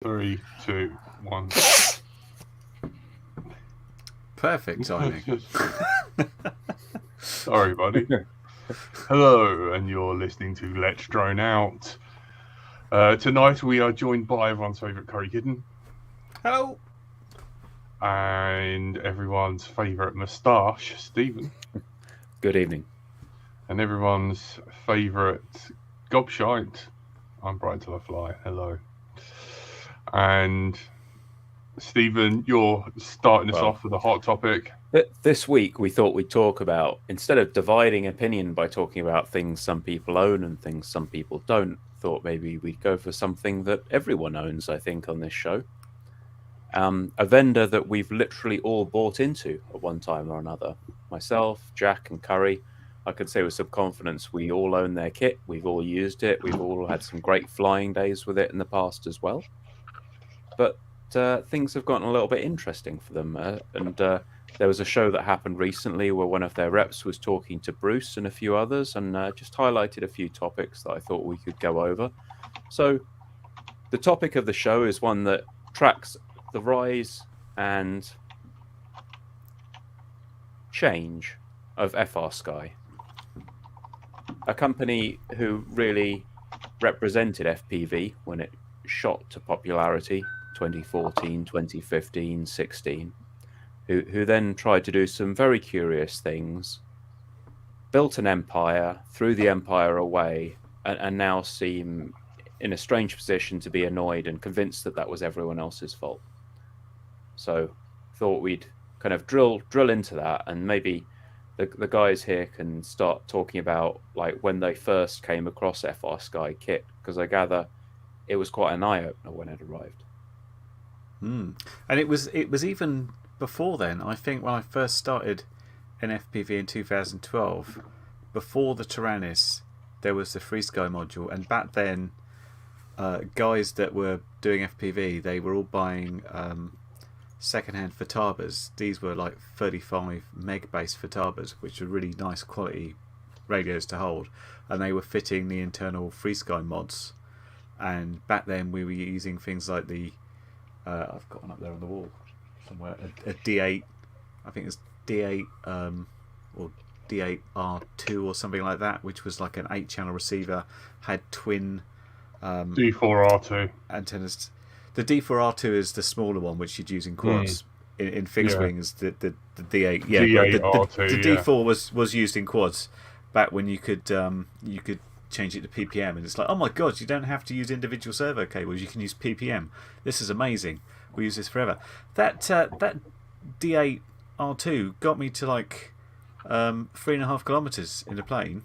Three, two, one. Perfect timing. Sorry, buddy. Hello, and you're listening to Let's Drone Out. Tonight we are joined by everyone's favourite curry kitten. Hello. And everyone's favourite moustache, Stephen. Good evening. And everyone's favourite gobshite, I'm Brighton till I fly. Hello. And Stephen, you're starting us off with a hot topic. This week we thought we'd talk about, instead of dividing opinion by talking about things some people own and things some people don't, thought maybe we'd go for something that everyone owns, I think, on this show. A vendor that we've literally all bought into at one time or another. Myself, Jack and Curry, I could say with some confidence we all own their kit, we've all used it, we've all had some great flying days with it in the past as well. But things have gotten a little bit interesting for them. There was a show that happened recently where one of their reps was talking to Bruce and a few others and just highlighted a few topics that I thought we could go over. So the topic of the show is one that tracks the rise and change of Frsky, a company who really represented FPV when it shot to popularity 2014, 2015, 16, who then tried to do some very curious things, built an empire, threw the empire away, and now seem in a strange position to be annoyed and convinced that that was everyone else's fault. So thought we'd kind of drill into that, and maybe the guys here can start talking about like when they first came across Frsky kit, because I gather it was quite an eye-opener when it arrived. And it was even before then. I think when I first started in FPV in 2012, before the Tyrannus, there was the Frsky module, and back then, guys that were doing FPV, they were all buying second-hand Futabas. These were like 35 meg base Futabas, which are really nice quality radios to hold, and they were fitting the internal Frsky mods. And back then we were using things like the I've got one up there on the wall somewhere, a D8, I think it's D8 or D8R2 or something like that, which was like an 8-channel receiver, had twin D4R2 antennas. The D4R2 is the smaller one, which you'd use in quads. In fixed wings, the D8, yeah, D8R2, the D4 was used in quads back when you could change it to PPM, and it's like, oh my god, you don't have to use individual servo cables, you can use PPM. This is amazing. We'll use this forever. That D8R2 got me to like 3.5 kilometers in the plane.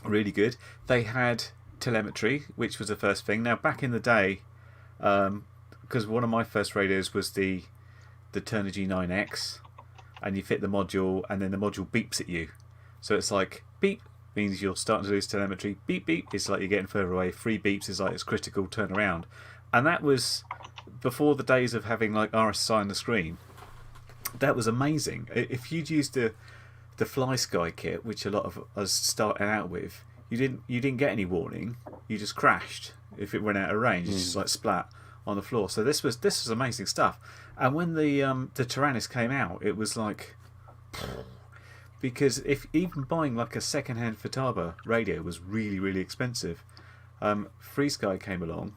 Really good. They had telemetry, which was the first thing. Now back in the day, because one of my first radios was the Turner G9X, and you fit the module and then the module beeps at you, so it's like beep means you're starting to lose telemetry, beep beep it's like you're getting further away, 3 beeps is like it's critical, turn around. And that was before the days of having like RSSI on the screen. That was amazing. If you'd used the Frsky kit, which a lot of us started out with, you didn't get any warning, you just crashed. If it went out of range, it's just like splat on the floor. So this was amazing stuff. And when the Tyrannus came out, it was like, because if even buying like a second-hand Futaba radio was really, really expensive. Frsky came along,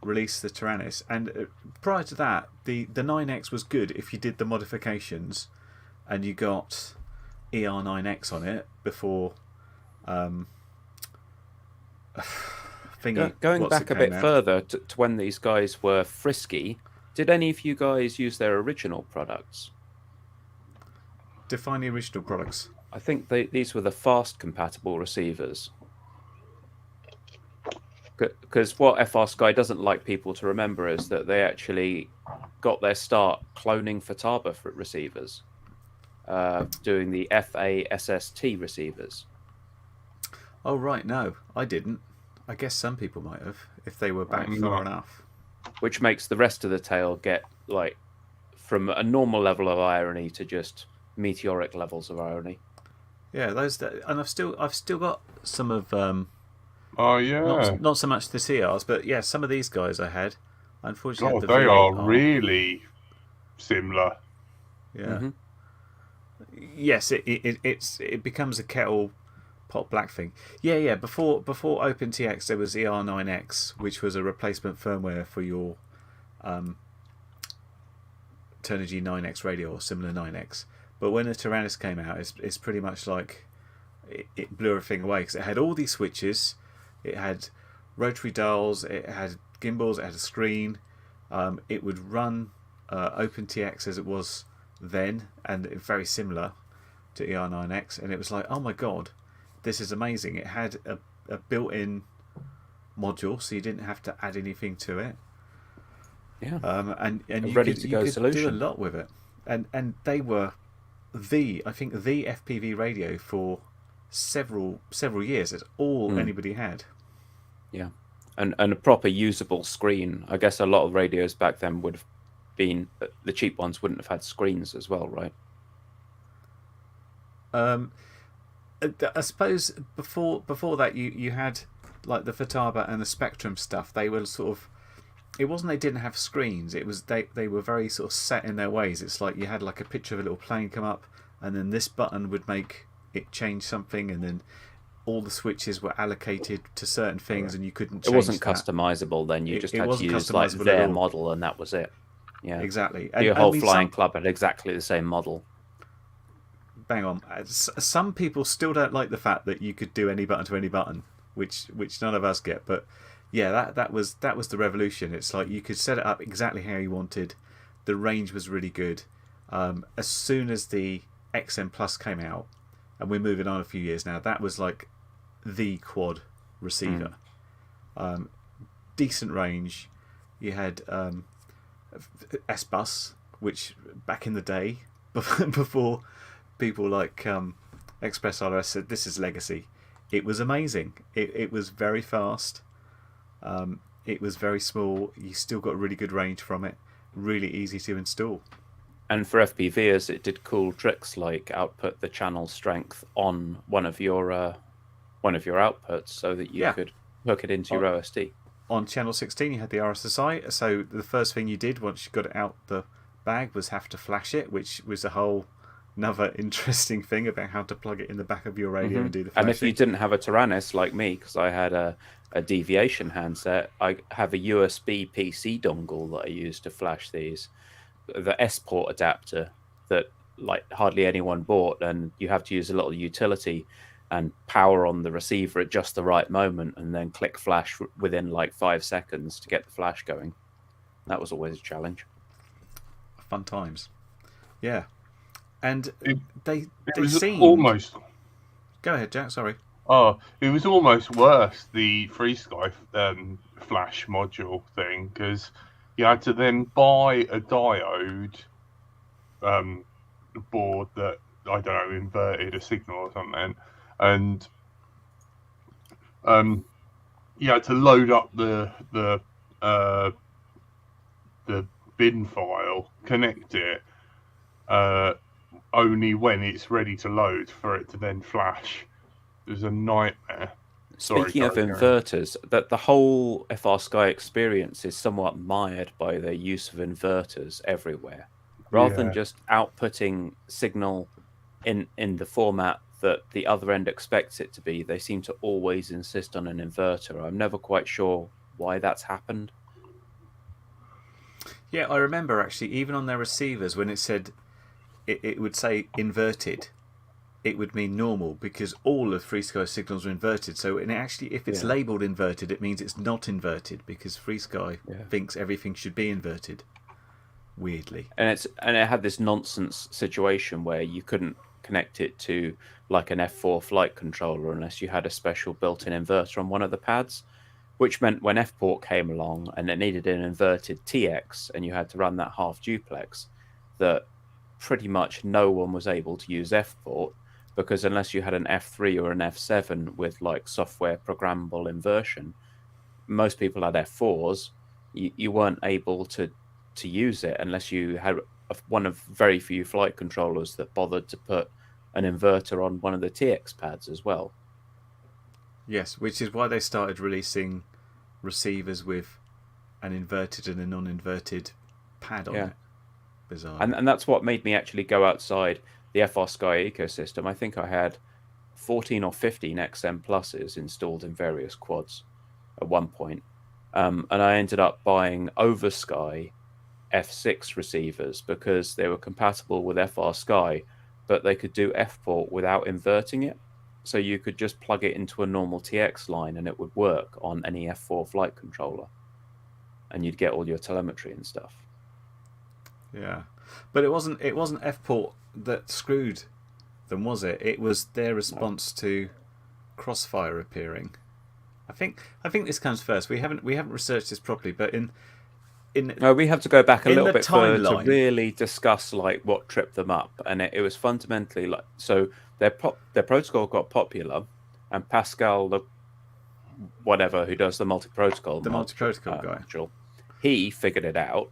released the Tyrannus, and prior to that, the 9X was good if you did the modifications, and you got ER9X on it before. Going back a bit further to when these guys were Frsky, did any of you guys use their original products? Define the original products. I think these were the fast compatible receivers. Because what Frsky doesn't like people to remember is that they actually got their start cloning Futaba receivers, doing the FASST receivers. Oh right, no, I didn't. I guess some people might have, if they were back far enough. Which makes the rest of the tail get like from a normal level of irony to just meteoric levels of irony. Yeah, and I've still got some of Oh yeah. Not so much the CRs, but yeah, some of these guys I had. Unfortunately, God, the they V8 are really similar. Yeah. Mm-hmm. Yes, it becomes a kettle pot black thing. Yeah. Before OpenTX, there was ER9X, which was a replacement firmware for your Turnigy 9X radio or similar 9X. But when the Tyrannus came out, it's pretty much like it blew everything away because it had all these switches, it had rotary dials, it had gimbals, it had a screen. It would run OpenTX as it was then, and very similar to ER9X, and it was like, oh my god, this is amazing. It had a built-in module, so you didn't have to add anything to it. Yeah. And you ready could, to you go could solution. do a lot with it. And they were the FPV radio for several years. It's all anybody had. Yeah. And a proper usable screen. I guess a lot of radios back then would have been, the cheap ones wouldn't have had screens as well, right? I suppose before that you had like the Futaba and the Spectrum stuff. They were sort of, it wasn't they didn't have screens. It was they were very sort of set in their ways. It's like you had like a picture of a little plane come up, and then this button would make it change something, and then all the switches were allocated to certain things, and you couldn't change It wasn't that. customizable then. You just It had to wasn't use like customizable at their all. model, and that was it. Yeah, Exactly. Your whole flying some, club had exactly the same model. bang on. Some people still don't like the fact that you could do any button to any button, which none of us get. But yeah, that was the revolution. It's like you could set it up exactly how you wanted. The range was really good. As soon as the XM Plus came out, and we're moving on a few years now, that was like the quad receiver. Decent range. You had S-Bus, which back in the day, before people like Express RS said this is legacy, it was amazing. It was very fast. It was very small. You still got really good range from it. Really easy to install. And for FPVers, it did cool tricks like output the channel strength on one of your outputs, so that you could hook it into your OSD. On channel 16, you had the RSSI. So the first thing you did once you got it out the bag was have to flash it, which was a whole another interesting thing about how to plug it in the back of your radio and do the flashing. And if you didn't have a Tyrannus like me, because I had a deviation handset, I have a USB PC dongle that I use to flash these. The S-port adapter that like hardly anyone bought, and you have to use a little utility and power on the receiver at just the right moment, and then click flash within like 5 seconds to get the flash going. That was always a challenge. Fun times. Yeah. And It they was seemed... almost. Go ahead, Jack, sorry. Oh, it was almost worse, the Frsky flash module thing, because you had to then buy a diode board that, I don't know, inverted a signal or something, and you had to load up the bin file, connect it only when it's ready to load for it to then flash. It was a nightmare. Speaking of inverters, that the whole Frsky experience is somewhat mired by the use of inverters everywhere. Rather than just outputting signal in the format that the other end expects it to be, they seem to always insist on an inverter. I'm never quite sure why that's happened. Yeah, I remember actually, even on their receivers, when it said it would say inverted, it would mean normal, because all of Frsky signals are inverted. So and actually, if it's labelled inverted, it means it's not inverted, because Frsky thinks everything should be inverted. Weirdly. And it had this nonsense situation where you couldn't connect it to like an F4 flight controller unless you had a special built-in inverter on one of the pads, which meant when F-port came along and it needed an inverted TX and you had to run that half duplex, that pretty much no one was able to use F-port, because unless you had an F3 or an F7 with like software programmable inversion, most people had F4s. You weren't able to use it unless you had one of very few flight controllers that bothered to put an inverter on one of the TX pads as well. Yes, which is why they started releasing receivers with an inverted and a non-inverted pad on it. Bizarre. And that's what made me actually go outside the Frsky ecosystem. I think I had 14 or 15 XM pluses installed in various quads at one point. And I ended up buying over Sky F6 receivers because they were compatible with Frsky, but they could do F-port without inverting it. So you could just plug it into a normal TX line and it would work on any F4 flight controller. And you'd get all your telemetry and stuff. Yeah, but it wasn't F-port that screwed them, was it? It was their response to Crossfire appearing. I think this comes first. We haven't researched this properly, but no, we have to go back a little bit further to timeline. really discuss like what tripped them up, and it was fundamentally like so their protocol got popular, and Pascal, the whatever who does the multi-protocol guy, he figured it out.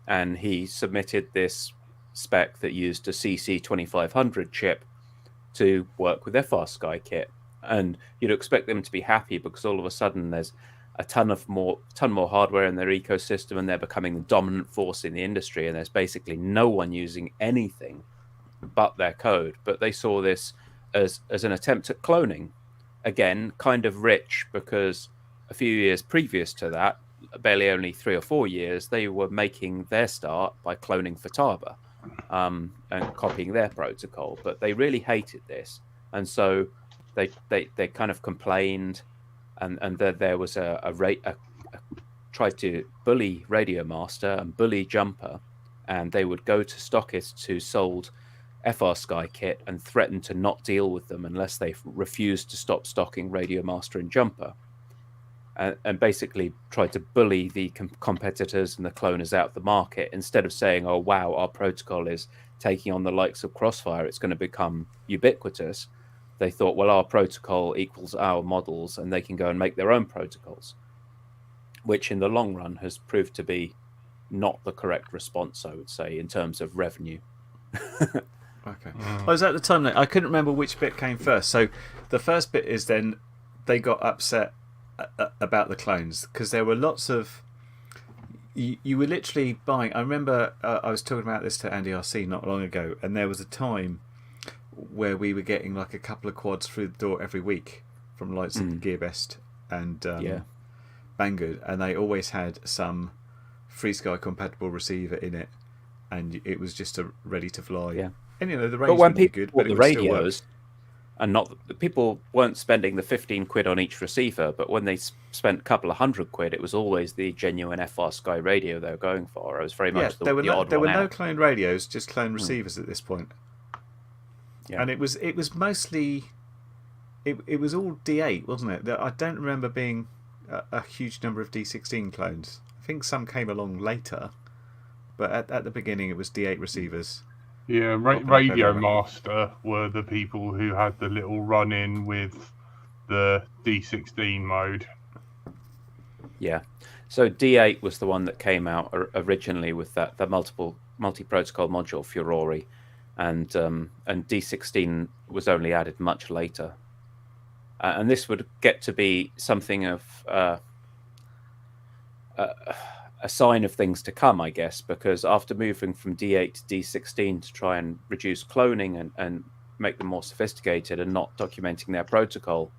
And he submitted this spec that used a CC2500 chip to work with their Frsky kit. And you'd expect them to be happy because all of a sudden there's a ton more hardware in their ecosystem and they're becoming the dominant force in the industry. And there's basically no one using anything but their code. But they saw this as an attempt at cloning. Again, kind of rich because a few years previous to that, barely only 3 or 4 years, they were making their start by cloning Futaba and copying their protocol. But they really hated this, and so they kind of complained, and there was a tried to bully Radio Master and bully Jumper, and they would go to stockists who sold Frsky kit and threaten to not deal with them unless they refused to stop stocking Radio Master and Jumper. And basically tried to bully the competitors and the cloners out of the market instead of saying, oh, wow, our protocol is taking on the likes of Crossfire. It's going to become ubiquitous. They thought, well, our protocol equals our models and they can go and make their own protocols, which in the long run has proved to be not the correct response, I would say, in terms of revenue. Okay. I was at the time, I couldn't remember which bit came first. So the first bit is then they got upset about the clones because there were lots of you were literally buying. I remember I was talking about this to Andy RC not long ago, and there was a time where we were getting like a couple of quads through the door every week from likes of Gearbest and Banggood, and they always had some Frsky compatible receiver in it, and it was just ready to fly. Yeah, and the range would be good, but the radios. And the people weren't spending the 15 quid on each receiver, but when they spent a couple of £100, it was always the genuine Frsky radio they were going for. I was very much the odd one out. There were no clone radios, just clone receivers at this point. Yeah. And it was mostly it was all D8, wasn't it? I don't remember being a huge number of D16 clones. I think some came along later, but at the beginning it was D8 receivers. Yeah, Radio Master were the people who had the little run-in with the D16 mode. Yeah, so D8 was the one that came out originally with the multi-protocol module Furore, and D16 was only added much later. And this would get to be something of a sign of things to come, I guess, because after moving from D8 to D16 to try and reduce cloning and make them more sophisticated and not documenting their protocol,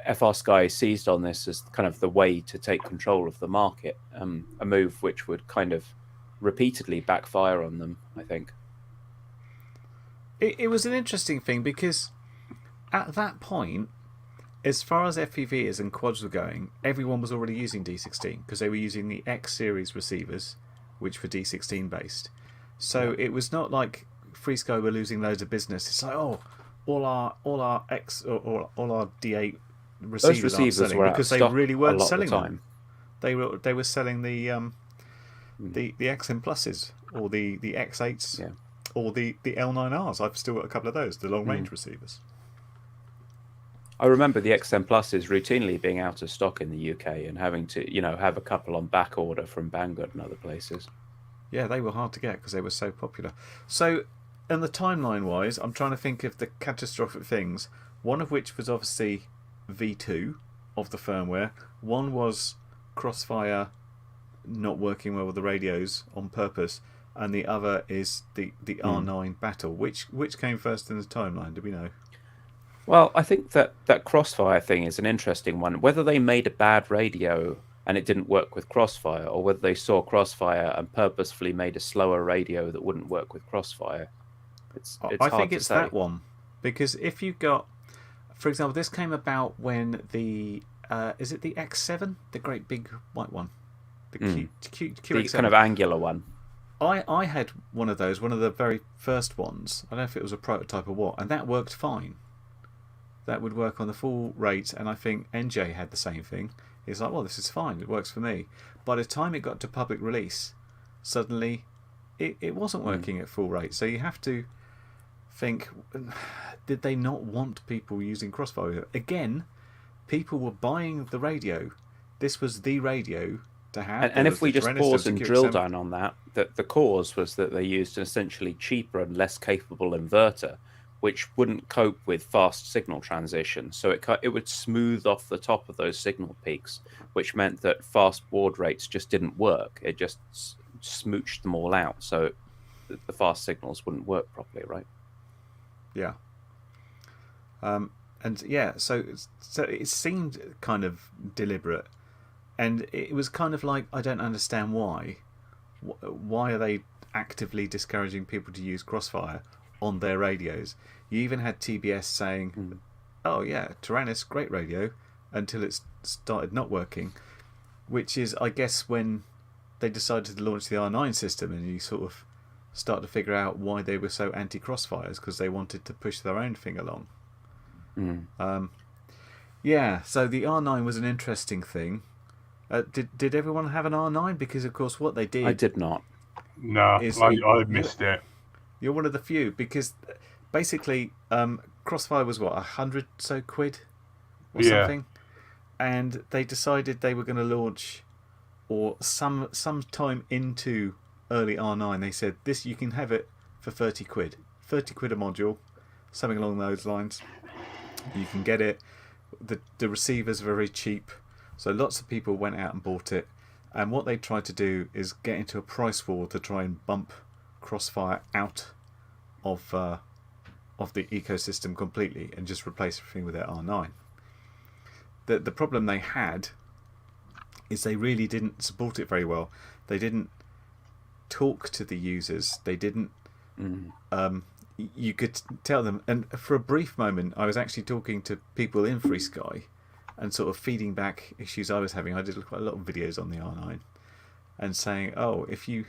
Frsky seized on this as kind of the way to take control of the market, a move which would kind of repeatedly backfire on them, I think. It was an interesting thing because at that point, as far as FPVs and quads were going, everyone was already using D16 because they were using the X series receivers, which were D16 based. So it was not like Frsky were losing loads of business. It's like, oh, all our X or all our D8 receivers aren't selling because they really weren't selling them. They were selling the XM pluses or the X8s or the L9Rs. I've still got a couple of those, the long range receivers. I remember the XM Pluses routinely being out of stock in the UK and having to, have a couple on back order from Banggood and other places. Yeah, they were hard to get because they were so popular. So, and the timeline-wise, I'm trying to think of the catastrophic things, one of which was obviously V2 of the firmware. One was Crossfire not working well with the radios on purpose, and the other is the R9 battle. Which came first in the timeline? Do we know? Well, I think that Crossfire thing is an interesting one. Whether they made a bad radio and it didn't work with Crossfire, or whether they saw Crossfire and purposefully made a slower radio that wouldn't work with Crossfire, it's I hard think to it's say. that one, because if you got, for example, this came about when the is it the X7, the great big white one, the QX7, the kind of angular one. I had one of those, one of the very first ones. I don't know if it was a prototype or what, and that worked fine. That would work on the full rate, and I think NJ had the same thing. He's like, well, this is fine, it works for me. By the time it got to public release, suddenly it wasn't working at full rate. So you have to think, did they not want people using Crossfire? Again, people were buying the radio. This was the radio to have. And if we just pause and drill down on that, the cause was that they used an essentially cheaper and less capable inverter, which wouldn't cope with fast signal transition. So it would smooth off the top of those signal peaks, which meant that fast baud rates just didn't work. It just smooched them all out. So the fast signals wouldn't work properly, right? Yeah. And yeah, so it seemed kind of deliberate. And it was kind of like, I don't understand why. Why are they actively discouraging people to use Crossfire on their radios? You even had TBS saying, oh yeah, Tyrannus, great radio, until it started not working, which is, I guess, when they decided to launch the R9 system, and you sort of start to figure out why they were so anti-Crossfires, because they wanted to push their own thing along. Yeah, so the R9 was an interesting thing. Did everyone have an R9? Because, of course, what they did... I did not. No, I missed it. You're one of the few, because basically Crossfire was, what, £100 so quid or something? And they decided they were going to launch, or some time into early R9, they said, this, you can have it for 30 quid. 30 quid a module, something along those lines. You can get it. The receiver's very cheap. So lots of people went out and bought it, and what they tried to do is get into a price war to try and bump Crossfire out of the ecosystem completely and just replace everything with their R9. The problem they had is they really didn't support it very well. They didn't talk to the users. They didn't. You could tell them, and for a brief moment, I was actually talking to people in Frsky and sort of feeding back issues I was having. I did quite a lot of videos on the R9 and saying, oh, if you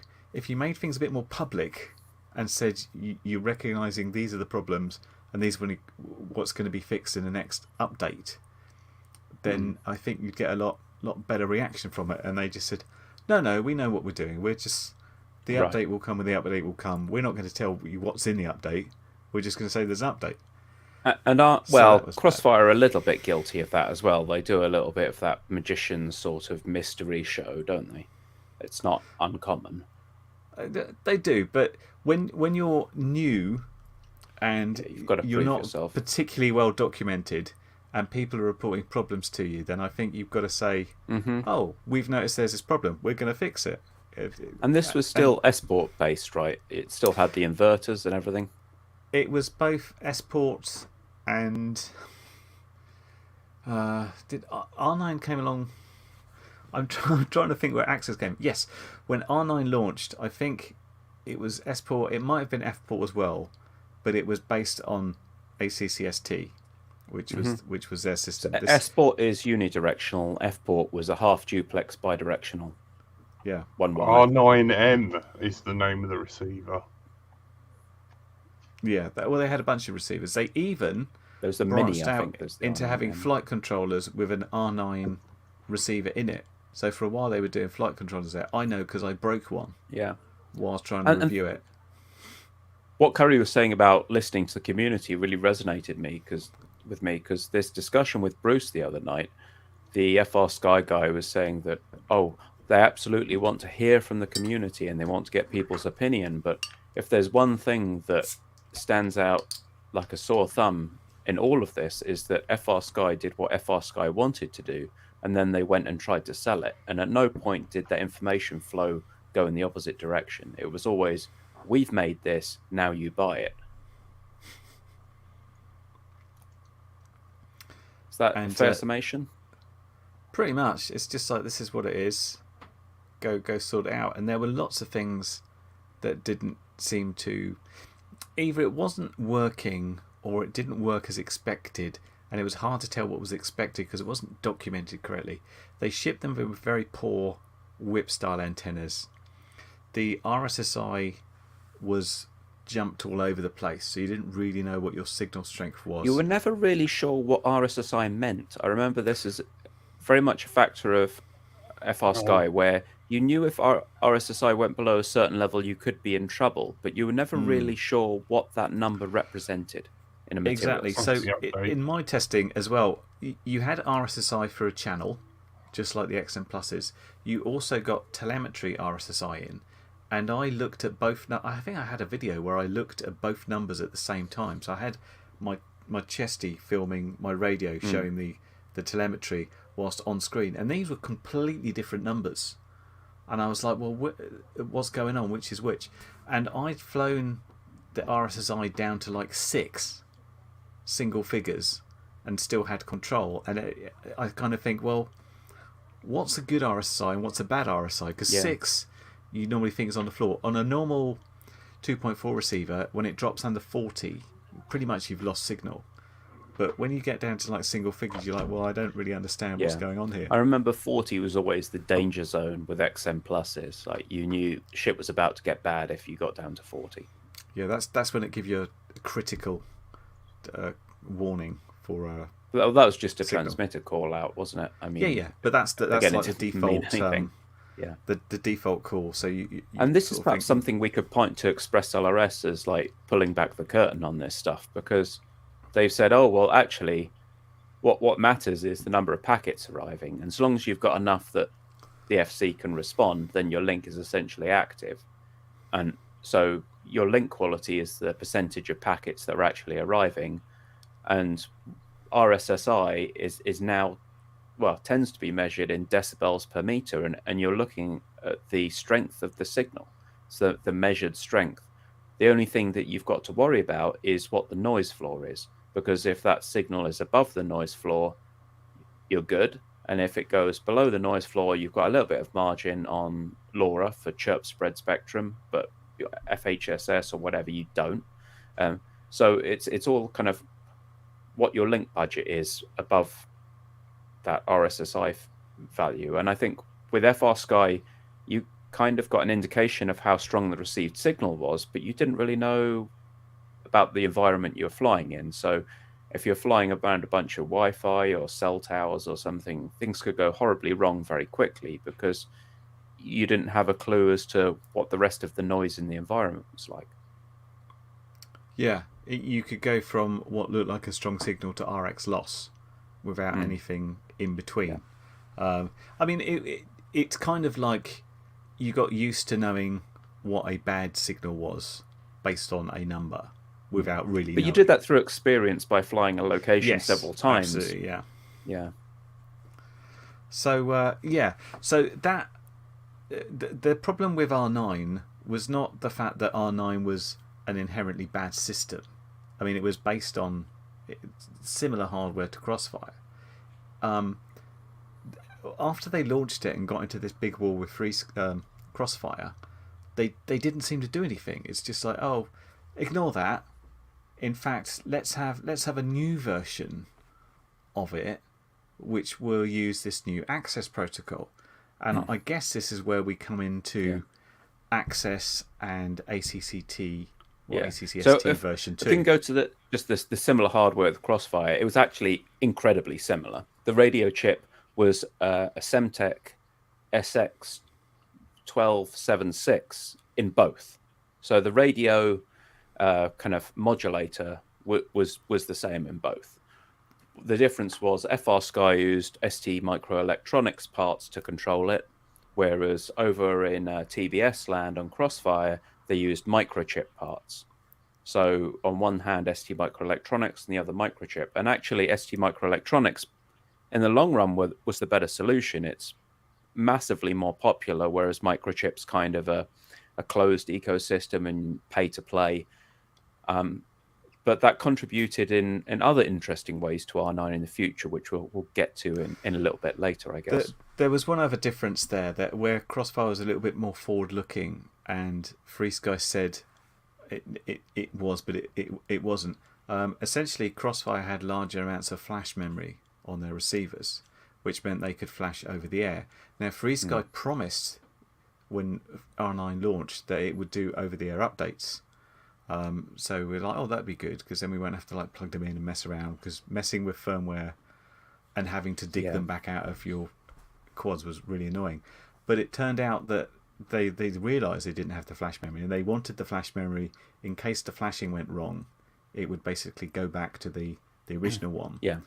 made things a bit more public and said you're recognising these are the problems and these are what's going to be fixed in the next update, then I think you'd get a lot better reaction from it. And they just said, no, we know what we're doing. We're just, the update will come when the update will come. We're not going to tell you what's in the update. We're just going to say there's an update. And Crossfire are a little bit guilty of that as well. They do a little bit of that magician sort of mystery show, don't they? It's not uncommon. They do, but when you're new and you're not yourself. Particularly well documented, and people are reporting problems to you, then I think you've got to say, oh, we've noticed there's this problem. We're going to fix it. And this was still S-port based, right? It still had the inverters and everything? It was both S-ports and... did R9 came along... I'm trying to think where Access came. Yes, when R9 launched, I think it was S-port. It might have been F-port as well, but it was based on ACCST, which was their system. S-port is unidirectional. F-port was a half duplex bidirectional. Yeah, one. R9M is the name of the receiver. Yeah, well, they had a bunch of receivers. They even there's the mini, I think, into R9M. having flight controllers with an R9 receiver in it. So for a while they were doing flight controllers there. I know because I broke one. Yeah. Whilst trying to review it. What Curry was saying about listening to the community really resonated with me because this discussion with Bruce the other night, the Frsky guy was saying that they absolutely want to hear from the community and they want to get people's opinion, but if there's one thing that stands out like a sore thumb in all of this is that Frsky did what Frsky wanted to do, and then they went and tried to sell it. And at no point did that information flow go in the opposite direction. It was always, we've made this, now you buy it. Is that a fair summation? Pretty much. It's just like, this is what it is. Go sort it out. And there were lots of things that didn't seem to... Either it wasn't working or it didn't work as expected, and it was hard to tell what was expected because it wasn't documented correctly. They shipped them with very poor whip-style antennas. The RSSI was jumped all over the place, so you didn't really know what your signal strength was. You were never really sure what RSSI meant. I remember this is very much a factor of Frsky, where you knew if RSSI went below a certain level, you could be in trouble, but you were never really sure what that number represented in a material. Exactly. So in my testing as well, you had RSSI for a channel, just like the XM Pluses. You also got telemetry RSSI in, and I looked at both. I think I had a video where I looked at both numbers at the same time. So I had my chesty filming my radio, showing the telemetry whilst on screen, and these were completely different numbers. And I was like, well, what's going on? Which is which? And I'd flown the RSSI down to like 6 single figures and still had control. And I kind of think, well, what's a good RSSI and what's a bad RSSI? Because 6, you normally think is on the floor. On a normal 2.4 receiver, when it drops under 40, pretty much you've lost signal. But when you get down to like single figures, you're like, well, I don't really understand what's going on here. I remember 40 was always the danger zone with XM Pluses. Like, you knew shit was about to get bad if you got down to 40. Yeah, that's when it gives you a critical warning for. Well, that was just a transmitter call out, wasn't it? I mean, yeah. But that's like the default. The default call. So you and this is perhaps something we could point to Express LRS as like pulling back the curtain on this stuff, because they've said, oh, well, actually, what matters is the number of packets arriving. And so long as you've got enough that the FC can respond, then your link is essentially active. And so your link quality is the percentage of packets that are actually arriving. And RSSI is now, well, tends to be measured in decibels per meter. And you're looking at the strength of the signal, so the measured strength. The only thing that you've got to worry about is what the noise floor is. Because if that signal is above the noise floor, you're good. And if it goes below the noise floor, you've got a little bit of margin on LoRa for chirp spread spectrum, but FHSS or whatever, you don't. So it's all kind of what your link budget is above that RSSI value. And I think with Frsky, you kind of got an indication of how strong the received signal was, but you didn't really know about the environment you're flying in. So if you're flying around a bunch of Wi-Fi or cell towers or something, things could go horribly wrong very quickly because you didn't have a clue as to what the rest of the noise in the environment was like. Yeah, you could go from what looked like a strong signal to RX loss without anything in between. I mean, it's kind of like you got used to knowing what a bad signal was based on a number without really knowing. You did that through experience by flying a location several times. Absolutely, yeah. So so that the problem with R9 was not the fact that R9 was an inherently bad system. I mean, it was based on similar hardware to Crossfire. After they launched it and got into this big war with Crossfire, they didn't seem to do anything. It's just like, oh, ignore that. In fact, let's have a new version of it, which will use this new access protocol. And I guess this is where we come into access and ACCT or ACCST version 2. If we can go to the similar hardware with Crossfire, it was actually incredibly similar. The radio chip was a Semtech SX1276 in both. So the radio kind of modulator was the same in both. The difference was Frsky used ST microelectronics parts to control it, whereas over in TBS land on Crossfire, they used microchip parts. So on one hand, ST microelectronics, and the other microchip. And actually, ST microelectronics in the long run was the better solution. It's massively more popular, whereas microchip's kind of a closed ecosystem and pay to play. But that contributed in other interesting ways to R9 in the future, which we'll get to in a little bit later, I guess. There was one other difference there, that where Crossfire was a little bit more forward-looking, and Frsky said it was, but it wasn't. Essentially, Crossfire had larger amounts of flash memory on their receivers, which meant they could flash over the air. Now, Frsky promised when R9 launched that it would do over-the-air updates. So we're like, oh, that'd be good, because then we won't have to like plug them in and mess around, because messing with firmware and having to dig them back out of your quads was really annoying. But it turned out that they realised they didn't have the flash memory, and they wanted the flash memory in case the flashing went wrong. It would basically go back to the original one. Yeah.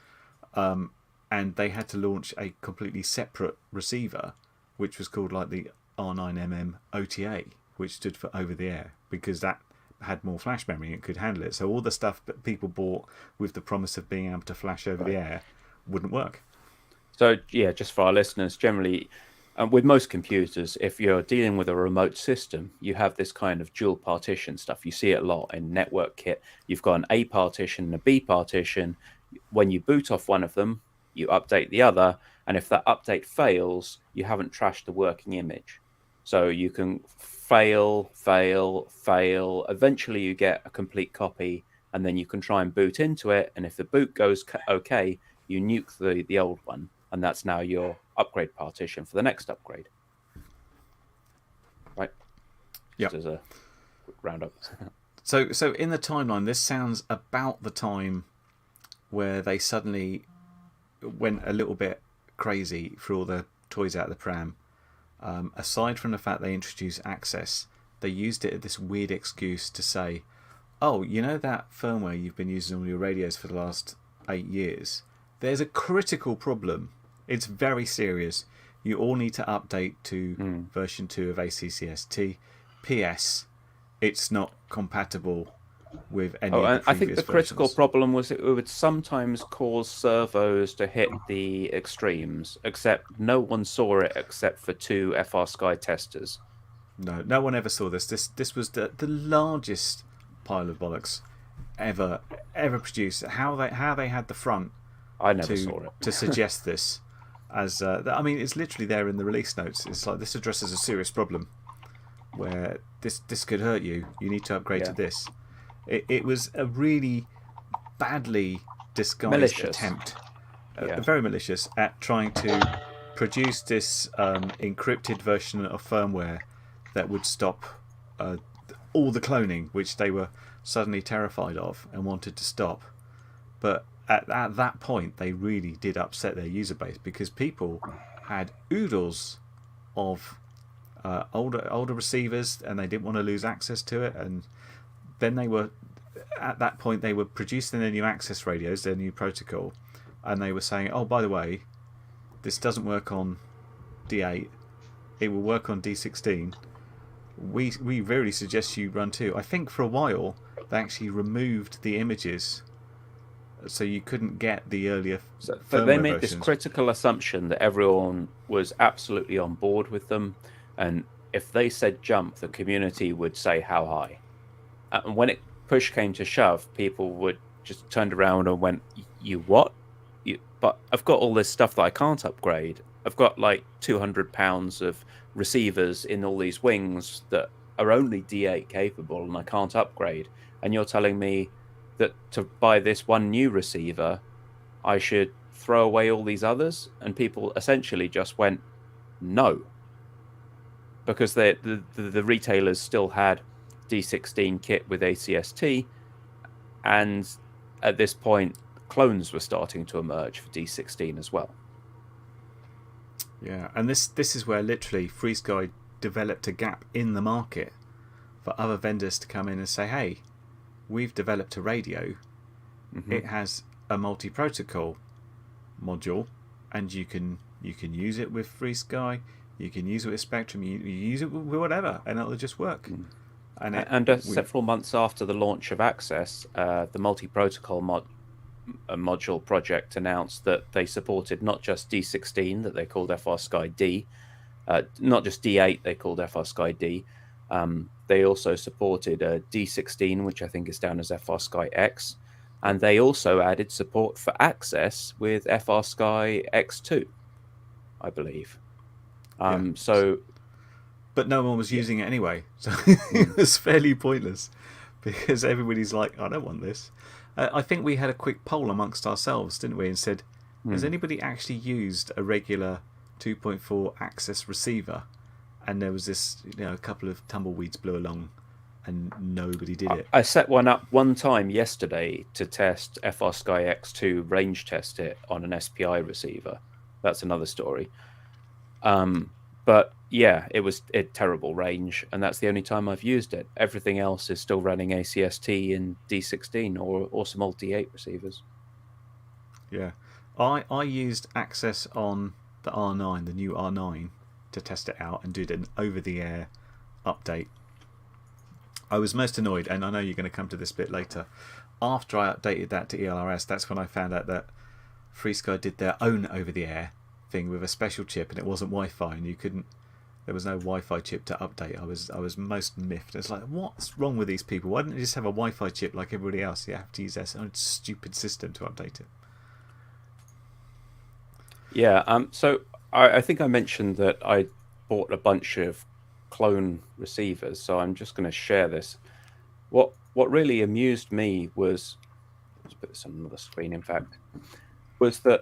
And they had to launch a completely separate receiver, which was called like the R9mm OTA, which stood for over the air, because that had more flash memory and could handle it. So all the stuff that people bought with the promise of being able to flash over the air wouldn't work. So yeah, just for our listeners, generally with most computers, if you're dealing with a remote system, you have this kind of dual partition stuff. You see it a lot in network kit. You've got an A partition and a B partition. When you boot off one of them, you update the other, and if that update fails, you haven't trashed the working image. So you can fail. Eventually you get a complete copy, and then you can try and boot into it, and if the boot goes okay, you nuke the old one, and that's now your upgrade partition for the next upgrade. Right? Yeah. Just as a quick roundup. So in the timeline, this sounds about the time where they suddenly went a little bit crazy for all the toys out of the pram. Aside from the fact they introduced access, they used it as this weird excuse to say, oh, you know that firmware you've been using on your radios for the last 8 years? There's a critical problem. It's very serious. You all need to update to version 2 of ACCST. PS, it's not compatible with any of the previous I think the critical versions. problem was it would sometimes cause servos to hit the extremes, except no one saw it except for 2 Frsky testers. No one ever saw this. This was the largest pile of bollocks ever produced. How they had the front I never saw it to suggest this as I mean, it's literally there in the release notes. It's like, this addresses a serious problem where this could hurt you. You need to upgrade to this. It was a really badly disguised attempt, very malicious, at trying to produce this encrypted version of firmware that would stop all the cloning, which they were suddenly terrified of and wanted to stop. But at that point, they really did upset their user base, because people had oodles of older receivers, and they didn't want to lose access to it. And then at that point, they were producing their new access radios, their new protocol, and they were saying, oh, by the way, this doesn't work on D8, it will work on D16. We really suggest you run 2. I think for a while they actually removed the images, so you couldn't get the earlier but they made versions. this critical assumption that everyone was absolutely on board with them, and if they said jump, the community would say how high. And when push came to shove, people would just turned around and went, you what? But I've got all this stuff that I can't upgrade. I've got like 200 pounds of receivers in all these wings that are only D8 capable, and I can't upgrade. And you're telling me that to buy this one new receiver, I should throw away all these others? And people essentially just went, no. Because the retailers still had D16 kit with ACST, and at this point, clones were starting to emerge for D16 as well. Yeah, and this is where literally Frsky developed a gap in the market for other vendors to come in and say, hey, we've developed a radio. It has a multi-protocol module, and you can use it with Frsky, you can use it with Spectrum, you use it with whatever, and it'll just work. And several months after the launch of Access, the multi-protocol a module project announced that they supported not just D16 that they called Frsky D, not just D8 they called Frsky D. They also supported D16, which I think is down as Frsky X, and they also added support for access with Frsky X2, I believe. So, but no one was using it anyway, so it was fairly pointless because everybody's like, I don't want this. I think we had a quick poll amongst ourselves, didn't we, and said, has anybody actually used a regular 2.4 access receiver? And there was this, a couple of tumbleweeds blew along and nobody did it. I set one up one time yesterday to test Frsky X2, range test it on an SPI receiver. That's another story. But yeah, it was a terrible range, and that's the only time I've used it. Everything else is still running ACST in D16 or some old D8 receivers. Yeah. I used access on the R9, the new R9, to test it out and did an over-the-air update. I was most annoyed, and I know you're going to come to this bit later. After I updated that to ELRS, that's when I found out that Frsky did their own over-the-air thing with a special chip, and it wasn't Wi-Fi, and you couldn't. There was no Wi-Fi chip to update. I was most miffed. It's like, what's wrong with these people? Why don't they just have a Wi-Fi chip like everybody else? You have to use their own stupid system to update it. Yeah. So I think I mentioned that I bought a bunch of clone receivers, so I'm just going to share this. What really amused me was, let's put this on another screen, in fact, was that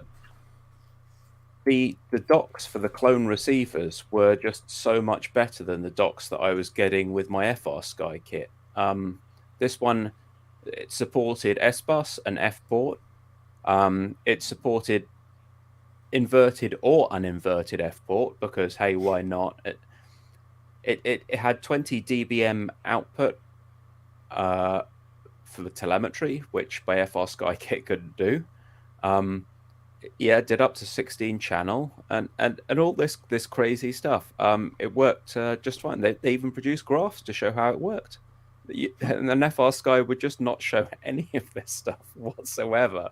the docks for the clone receivers were just so much better than the docks that I was getting with my Frsky kit. This one, it supported S-Bus and F-port. It supported inverted or uninverted F-port because, hey, why not? It had 20 dBm output for the telemetry, which my Frsky kit couldn't do. Yeah, it did up to 16 channel and all this crazy stuff. It worked just fine. They even produced graphs to show how it worked. And an Frsky would just not show any of this stuff whatsoever.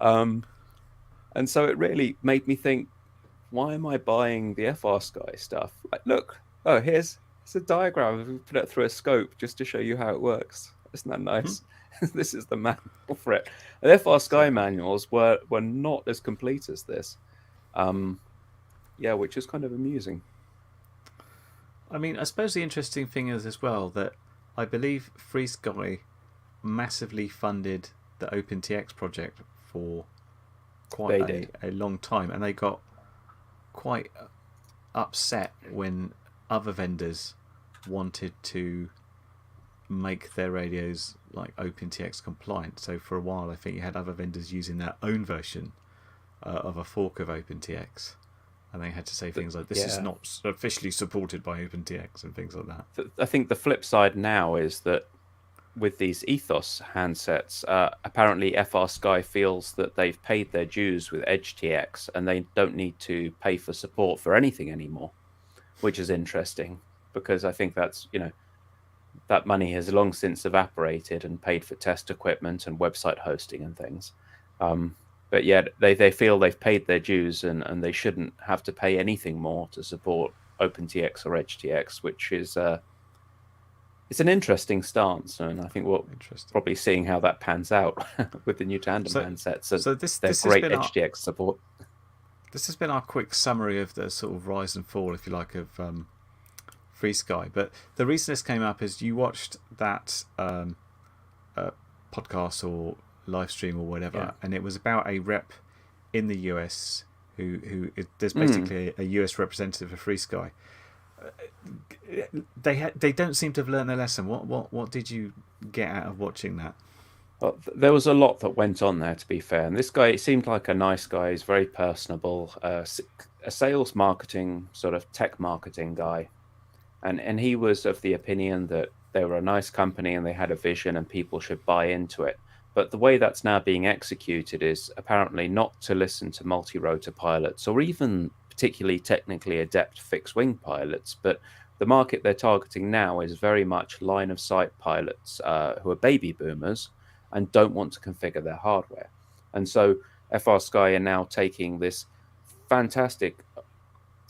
And so it really made me think, why am I buying the Frsky stuff? Like, look, here's a diagram. We put it through a scope just to show you how it works. Isn't that nice? This is the manual for it. The Frsky manuals were not as complete as this. Yeah, which is kind of amusing. I mean, I suppose the interesting thing is as well that I believe Frsky massively funded the OpenTX project for quite a long time, and they got quite upset when other vendors wanted to make their radios like OpenTX compliant. So for a while I think you had other vendors using their own version of a fork of OpenTX, and they had to say things like, this is not officially supported by OpenTX and things like that. I think the flip side now is that with these Ethos handsets, apparently Frsky feels that they've paid their dues with EdgeTX and they don't need to pay for support for anything anymore, which is interesting because I think that's, that money has long since evaporated and paid for test equipment and website hosting and things. But yet they feel they've paid their dues and they shouldn't have to pay anything more to support OpenTX or EdgeTX, which is it's an interesting stance, and I think we're probably seeing how that pans out with the new tandem handsets. So this great EdgeTX support. This has been our quick summary of the sort of rise and fall, if you like, of Frsky. But the reason this came up is you watched that podcast or live stream or whatever, and it was about a rep in the US there's basically a US representative of Frsky. They don't seem to have learned their lesson. What did you get out of watching that? Well, there was a lot that went on there, to be fair. And this guy seemed like a nice guy. He's very personable, a sales marketing, sort of tech marketing guy. And he was of the opinion that they were a nice company and they had a vision and people should buy into it. But the way that's now being executed is apparently not to listen to multi-rotor pilots or even particularly technically adept fixed-wing pilots, but the market they're targeting now is very much line-of-sight pilots who are baby boomers and don't want to configure their hardware. And so Frsky are now taking this fantastic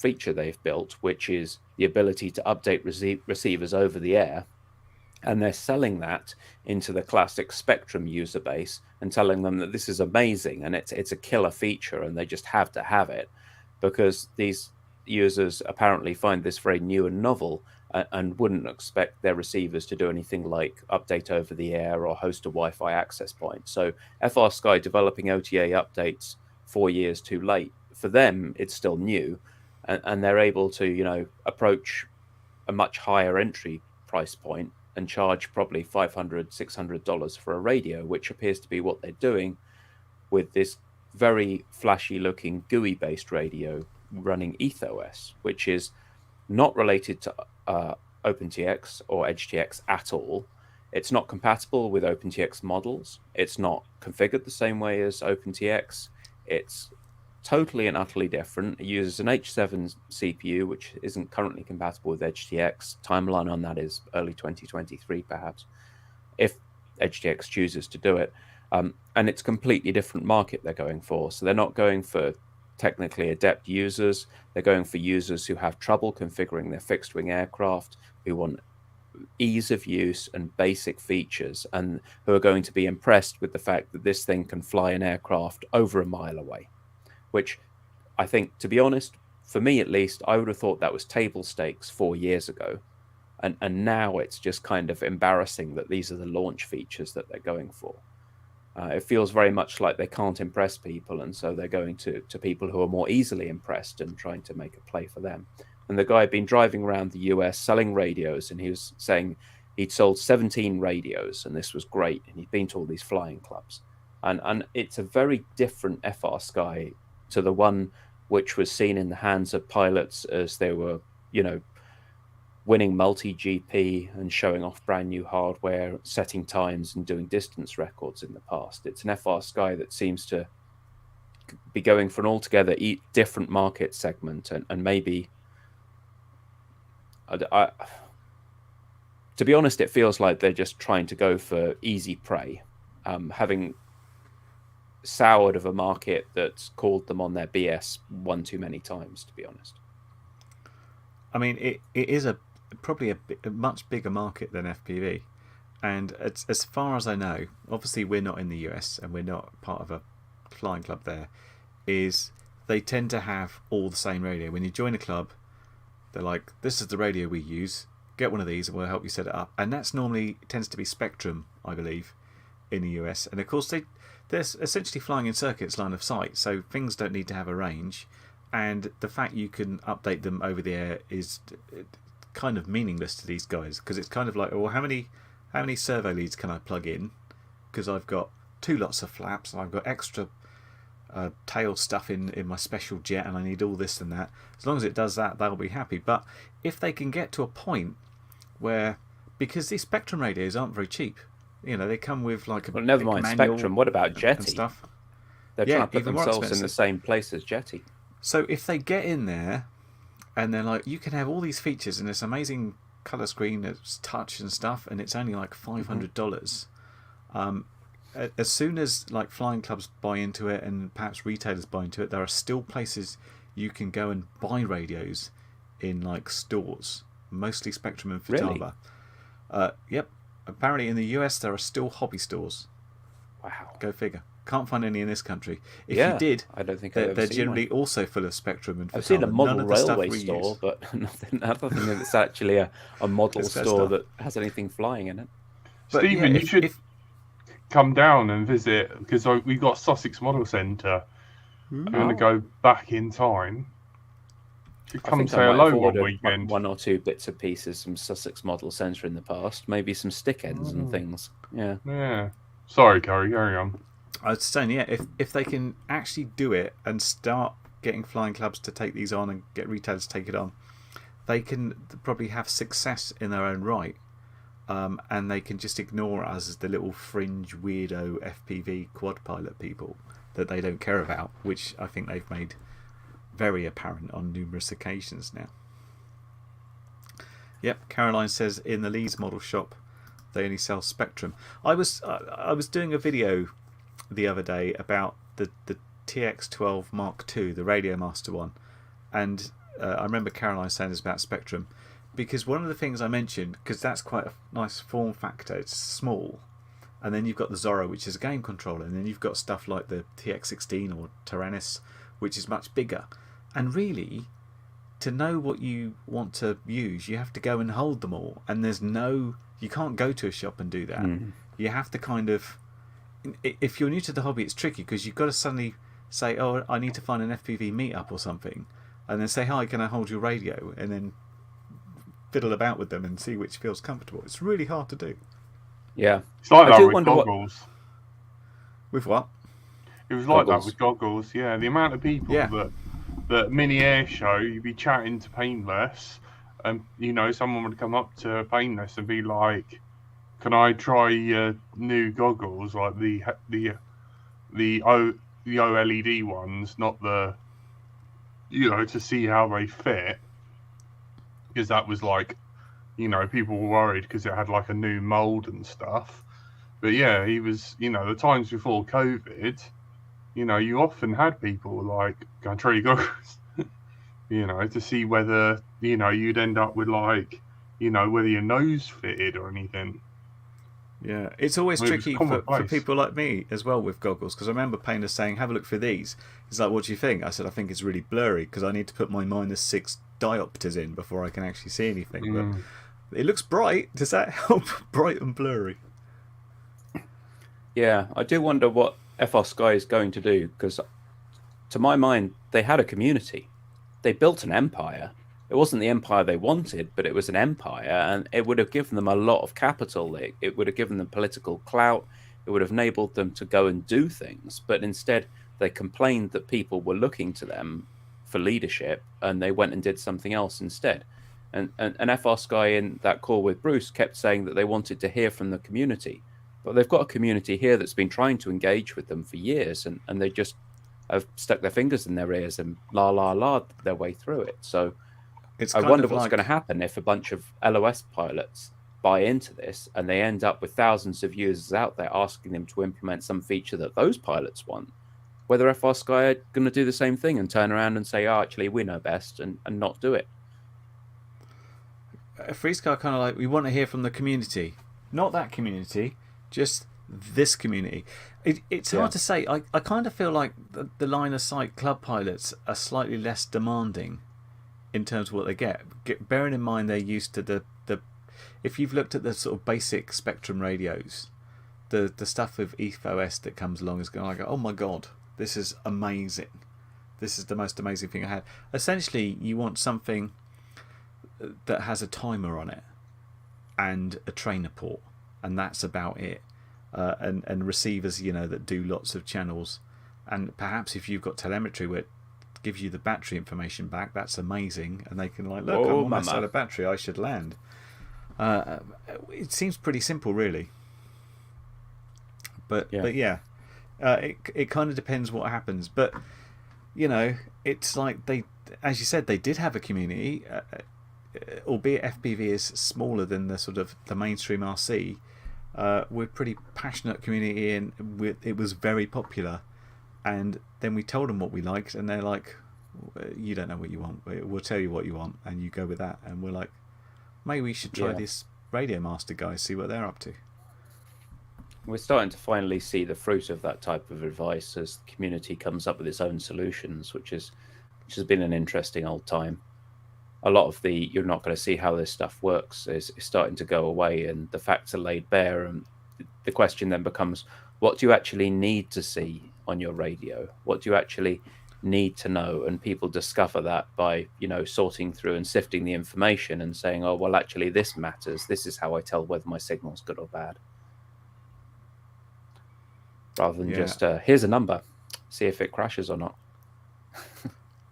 feature they've built, which is the ability to update receivers over the air, and they're selling that into the classic Spectrum user base and telling them that this is amazing and it's a killer feature and they just have to have it, because these users apparently find this very new and novel, and wouldn't expect their receivers to do anything like update over the air or host a Wi-Fi access point. So Frsky developing OTA updates 4 years too late, for them it's still new, and they're able to approach a much higher entry price point and charge probably $500-$600 for a radio, which appears to be what they're doing with this very flashy looking GUI based radio running EthOS, which is not related to OpenTX or EdgeTX at all. It's not compatible with OpenTX models. It's not configured the same way as OpenTX. It's totally and utterly different. It uses an H7 CPU, which isn't currently compatible with EdgeTX. Timeline on that is early 2023, perhaps, if EdgeTX chooses to do it. And it's a completely different market they're going for. So they're not going for technically adept users. They're going for users who have trouble configuring their fixed-wing aircraft, who want ease of use and basic features, and who are going to be impressed with the fact that this thing can fly an aircraft over a mile away. Which I think, to be honest, for me at least, I would have thought that was table stakes 4 years ago. And now it's just kind of embarrassing that these are the launch features that they're going for. It feels very much like they can't impress people, and so they're going to people who are more easily impressed and trying to make a play for them. And the guy had been driving around the US selling radios, and he was saying he'd sold 17 radios, and this was great, and he'd been to all these flying clubs. And it's a very different Frsky to the one which was seen in the hands of pilots as they were, winning multi-GP and showing off brand new hardware, setting times and doing distance records in the past. It's an Frsky that seems to be going for an altogether different market segment, and maybe, to be honest, it feels like they're just trying to go for easy prey, having soured of a market that's called them on their BS one too many times, to be honest. I mean, it is probably a much bigger market than FPV, and as far as I know, obviously we're not in the US and we're not part of a flying club there, is they tend to have all the same radio. When you join a club, they're like, this is the radio we use, get one of these and we'll help you set it up. And that's normally tends to be Spectrum, I believe, in the US. And of course they're essentially flying in circuits line of sight, so things don't need to have a range, and the fact you can update them over the air is kind of meaningless to these guys, because it's kind of like, well, how many servo leads can I plug in, because I've got 2 lots of flaps and I've got extra tail stuff in my special jet, and I need all this and that. As long as it does that, they'll be happy. But if they can get to a point where, because these Spectrum radios aren't very cheap, they come with like a never mind Spectrum, what about Jetty stuff? They're trying to put themselves in the same place as Jetty. So if they get in there and they're like, you can have all these features and this amazing colour screen that's touch and stuff, and it's only like $500. As soon as like flying clubs buy into it and perhaps retailers buy into it, there are still places you can go and buy radios in like stores, mostly Spectrum and Futaba. Really? Yep. Apparently in the US there are still hobby stores. Wow. Go figure. Can't find any in this country. If you did, I don't think they're generally also full of Spectrum and Futaba. I've seen a model railway store, but nothing that's actually a model store that has anything flying in it. But Stephen, you should come down and visit, because we've got Sussex Model Centre. You're going to go back in time. You come say hello one weekend. One or two bits and pieces from Sussex Model Centre in the past, maybe some stick ends and things. Yeah. Sorry, Curry, carry on. I was saying, if they can actually do it and start getting flying clubs to take these on and get retailers to take it on, they can probably have success in their own right. And they can just ignore us as the little fringe weirdo FPV quad pilot people that they don't care about, which I think they've made very apparent on numerous occasions now. Yep, Caroline says in the Leeds model shop they only sell Spectrum. I was doing a video the other day about the TX12 Mark II, the Radio Master one, and I remember Caroline saying this about Spectrum, because one of the things I mentioned, because that's quite a nice form factor, it's small, and then you've got the Zorro, which is a game controller, and then you've got stuff like the TX16 or Tyrannus, which is much bigger, and really, to know what you want to use, you have to go and hold them all, and you can't go to a shop and do that. You have to kind of, if you're new to the hobby, it's tricky, because you've got to suddenly say, oh, I need to find an FPV meetup or something, and then say, hi, can I hold your radio, and then fiddle about with them and see which feels comfortable. It's really hard to do. Yeah. It's like that with goggles. With what? It was like that with goggles, yeah. The amount of people that mini air show, you'd be chatting to Painless, and someone would come up to Painless and be like, "Can I try your new goggles, like the OLED ones, not the, to see how they fit?" Because that was like, people were worried because it had like a new mold and stuff. But yeah, he was, the times before COVID, you often had people like, "Go and try your goggles," to see whether, you'd end up with like, whether your nose fitted or anything. Yeah, it's always tricky for people like me as well with goggles, because I remember Painter saying, "Have a look through these." He's like, "What do you think?" I said, "I think it's really blurry because I need to put my -6 diopters in before I can actually see anything." But it looks bright. Does that help? Bright and blurry. Yeah, I do wonder what Frsky is going to do, because to my mind, they had a community. They built an empire. It wasn't the empire they wanted, but it was an empire, and it would have given them a lot of capital. It would have given them political clout. It would have enabled them to go and do things. But instead, they complained that people were looking to them for leadership, and they went and did something else instead. And Frsky, in that call with Bruce, kept saying that they wanted to hear from the community. But they've got a community here that's been trying to engage with them for years, and they just have stuck their fingers in their ears and la their way through it. So I wonder what's going to happen if a bunch of LOS pilots buy into this and they end up with thousands of users out there asking them to implement some feature that those pilots want. Whether Frsky are going to do the same thing and turn around and say, "Oh, actually, we know best," and not do it. Frsky kind of like, we want to hear from the community. Not that community, just this community. It's hard to say. I kind of feel like the line of sight club pilots are slightly less demanding in terms of what they get. Bearing in mind they're used to the if you've looked at the sort of basic Spectrum radios, the stuff with ETH-OS that comes along is going to go, "Oh my god, this is amazing. This is the most amazing thing I had." Essentially, you want something that has a timer on it and a trainer port, and that's about it. And receivers, that do lots of channels, and perhaps if you've got telemetry where it gives you the battery information back, that's amazing, and they can like, "Look, I'm almost out of battery, I should land." It seems pretty simple, really. But yeah, it kind of depends what happens. But it's like as you said, they did have a community, albeit FPV is smaller than the mainstream RC. We're a pretty passionate community, and it was very popular. And then we told them what we liked, and they're like, "You don't know what you want. We'll tell you what you want, and you go with that." And we're like, maybe we should try this Radio Master guys, see what they're up to. We're starting to finally see the fruit of that type of advice as the community comes up with its own solutions, which has been an interesting old time. A lot of you're not going to see how this stuff works is starting to go away, and the facts are laid bare. And the question then becomes, what do you actually need to see on your radio? What do you actually need to know? And people discover that by, sorting through and sifting the information and saying, "Oh, well, actually, this matters. This is how I tell whether my signal's good or bad." Rather than just, here's a number, see if it crashes or not.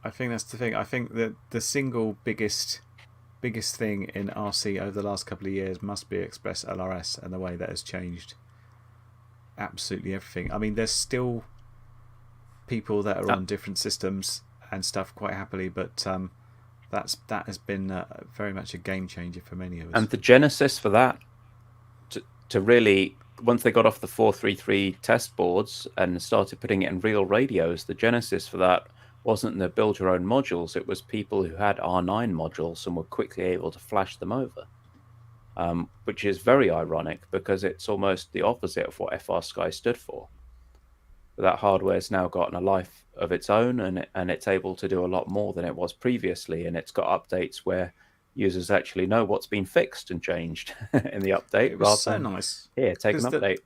I think that's the thing. I think that the single biggest thing in RC over the last couple of years must be Express LRS and the way that has changed absolutely everything. I mean, there's still people that are on different systems and stuff quite happily, but that has been very much a game changer for many of us. And the genesis for that, to really once they got off the 433 test boards and started putting it in real radios, the genesis for that wasn't the build your own modules. It was people who had R9 modules and were quickly able to flash them over, which is very ironic because it's almost the opposite of what Frsky stood for. But that hardware's now gotten a life of its own, and it's able to do a lot more than it was previously, and it's got updates where users actually know what's been fixed and changed in the update. It was so nice. Here, take an update.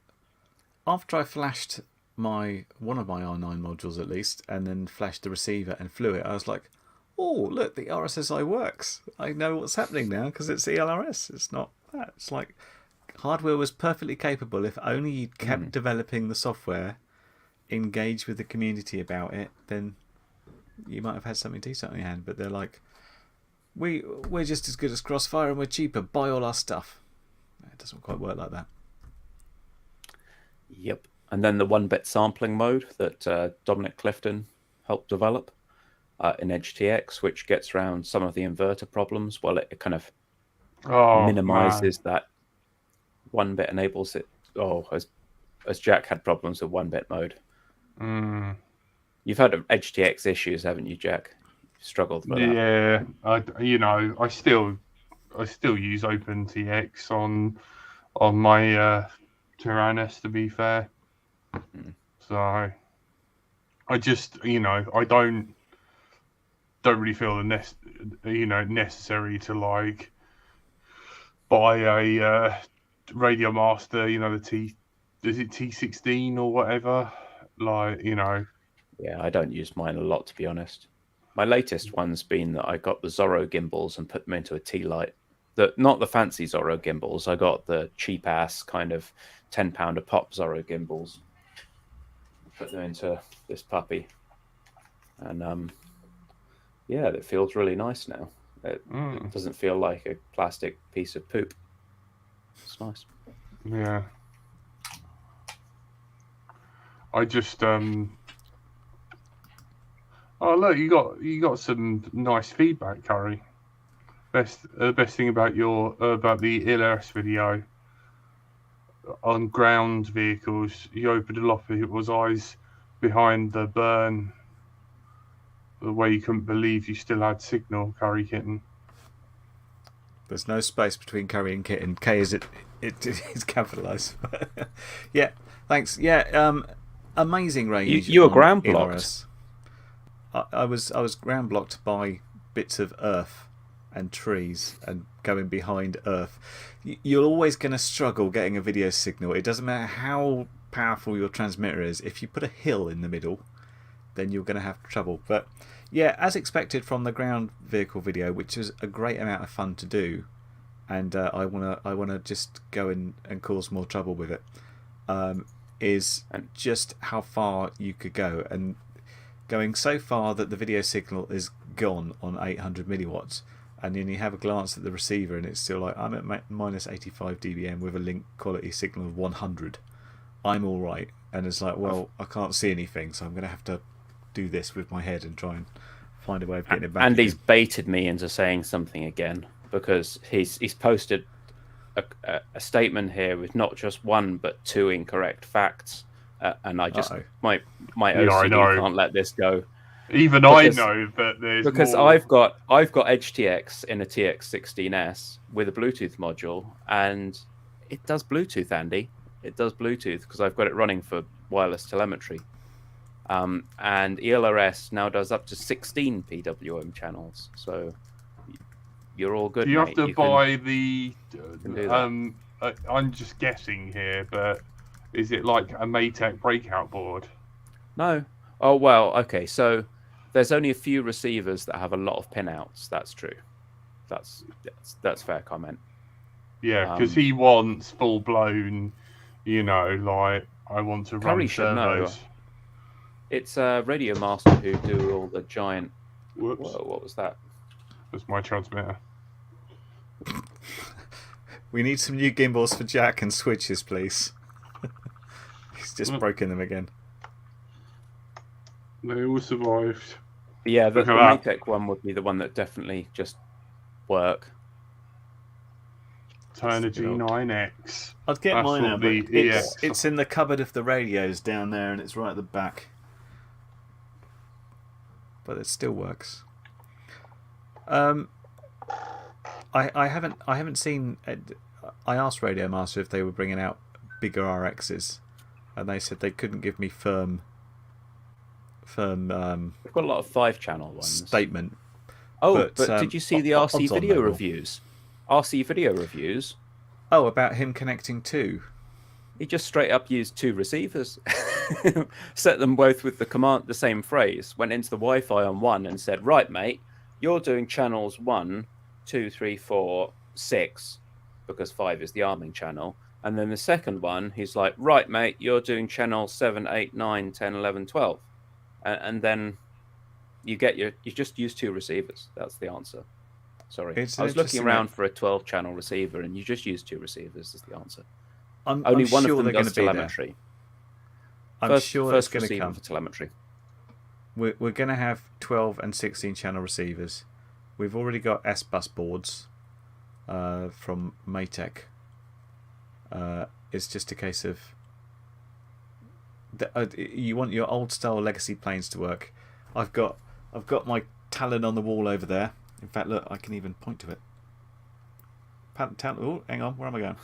After I flashed one of my R9 modules at least, and then flashed the receiver and flew it, I was like, oh, look, the RSSI works. I know what's happening now because it's ELRS. It's not that. It's like hardware was perfectly capable if only you kept developing the software, engaged with the community about it, then you might have had something decent on your hand. But they're like, we're just as good as Crossfire and we're cheaper. Buy all our stuff. It doesn't quite work like that. Yep. And then the 1-bit sampling mode that Dominic Clifton helped develop in EdgeTX, which gets around some of the inverter problems. Well, it kind of minimizes that 1-bit, enables it. Oh, as Jack had problems with 1-bit mode. You've had EdgeTX issues, haven't you, Jack? You struggled with that. Yeah, I still use OpenTX on my Tyrannus, to be fair. So I just, I don't really feel the necessary to like buy a Radio Master, is it T16 or whatever? Yeah, I don't use mine a lot, to be honest. My latest one's been that I got the Zorro gimbals and put them into a T-Lite. Not the fancy Zorro gimbals. I got the cheap ass kind of £10 a pop Zorro gimbals. Put them into this puppy, and yeah, it feels really nice now. It doesn't feel like a plastic piece of poop. It's nice. Yeah. I just oh look, you got some nice feedback, Curry. Best thing about about the LRS video on ground vehicles, you opened a lot of people's eyes behind the burn, the way you couldn't believe you still had signal, Curry Kitten. There's no space between Curry and Kitten. K is it is capitalised. Yeah, thanks. Yeah, amazing range. You were ground blocked. I was ground blocked by bits of earth and trees and going behind earth. You're always going to struggle getting a video signal. It doesn't matter how powerful your transmitter is. If you put a hill in the middle, then you're going to have trouble. But yeah, as expected from the ground vehicle video, which is a great amount of fun to do, and I wanna just go in and cause more trouble with it, is just how far you could go, and going so far that the video signal is gone on 800 milliwatts. And then you have a glance at the receiver and it's still like, I'm at minus 85 dBm with a link quality signal of 100. I'm all right. And it's like, well, I can't see anything, so I'm going to have to do this with my head and try and find a way of getting it back. Andy's baited me into saying something again, because he's posted a statement here with not just one but two incorrect facts. And I just, my OCD can't let this go. Even I know that there's because more. I've got EdgeTX in a TX16S with a Bluetooth module, and it does Bluetooth, Andy. It does Bluetooth because I've got it running for wireless telemetry. And ELRS now does up to 16 PWM channels, so you're all good. You mate. have to buy the. I'm just guessing here, but is it like a Maytech breakout board? No. Oh well. Okay. So there's only a few receivers that have a lot of pinouts. That's true. That's fair comment. Yeah, because he wants full blown. Like I want to run servos. It's Radio Master who do all the giant. Whoops! Whoa, what was that? That's my transmitter. We need some new gimbals for Jack and switches, please. He's just broken them again. They all survived. Yeah, the Maytech one would be the one that definitely just work. Turner G9X. I'd get That's mine what out, the but EX. it's in the cupboard of the radios down there, and it's right at the back. But it still works. I haven't seen. I asked Radio Master if they were bringing out bigger RXs, and they said they couldn't give me firm. We've got a lot of 5-channel ones. Statement. Oh, but did you see the RC video reviews? RC video reviews. Oh, about him connecting two. He just straight up used 2 receivers, set them both with the same phrase, went into the Wi-Fi on one and said, "Right, mate, you're doing channels 1, 2, 3, 4, 6, because 5 is the arming channel." And then the second one, he's like, "Right, mate, you're doing channel 7, 8, 9, 10, 11, 12. And then you just use 2 receivers. That's the answer. Sorry. I was looking around for a 12-channel receiver, and you just use 2 receivers as the answer. Only one of them does telemetry. I'm sure it's going to come for telemetry. We're going to have 12 and 16-channel receivers. We've already got S-bus boards from Maytech. It's just a case of you want your old-style legacy planes to work. I've got my Talon on the wall over there. In fact, look, I can even point to it. Oh, hang on, where am I going?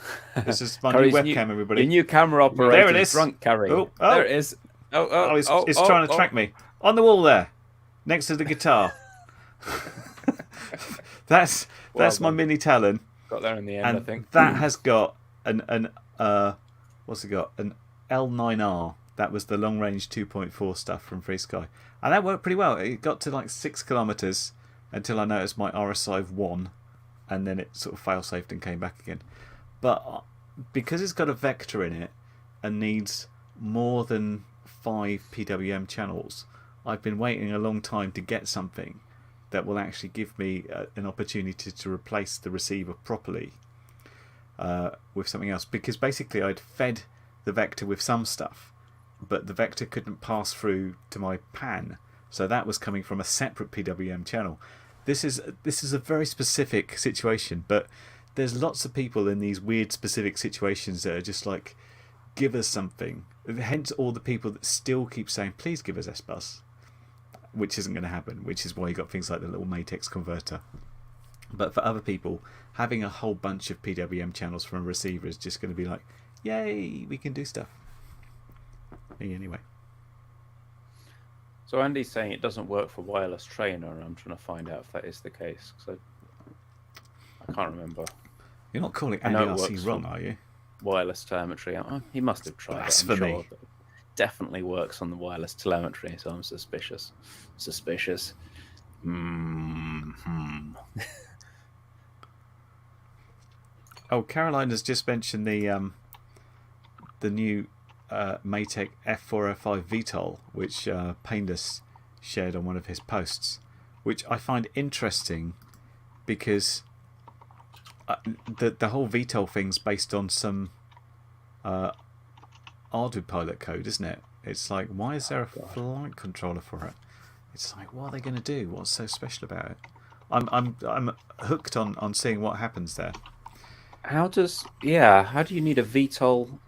This is my new webcam, everybody. Your new camera operator. There it is. Drunk Carrie. Oh, there it is. It's trying to track me. On the wall there, next to the guitar. that's my mini Talon. Got there in the end, I think. That has got an what's it got? An L9R. That was the long range 2.4 stuff from Frsky, and that worked pretty well. It got to like 6 kilometers until I noticed my RSI of 1. And then it sort of fail-safed and came back again. But because it's got a vector in it and needs more than 5 PWM channels, I've been waiting a long time to get something that will actually give me an opportunity to replace the receiver properly with something else. Because basically I'd fed the vector with some stuff, but the vector couldn't pass through to my pan. So that was coming from a separate PWM channel. This is a very specific situation, but there's lots of people in these weird specific situations that are just like, give us something. Hence all the people that still keep saying, please give us S-Bus, which isn't going to happen, which is why you got things like the little Matex converter. But for other people, having a whole bunch of PWM channels from a receiver is just going to be like, yay, we can do stuff. Anyway. So Andy's saying it doesn't work for wireless trainer, and I'm trying to find out if that is the case. So I can't remember. You're not calling Andy RC wrong, are you? Wireless telemetry. He must have tried Blasphemy. it, I'm sure. But it definitely works on the wireless telemetry, so I'm suspicious. Oh, Caroline has just mentioned the new Maytech F405 VTOL, which Painless shared on one of his posts, which I find interesting because the whole VTOL thing's based on some ArduPilot code, isn't it? It's like, why is there a flight controller for it? It's like, what are they going to do? What's so special about it? I'm hooked on seeing what happens there. How do you need a VTOL?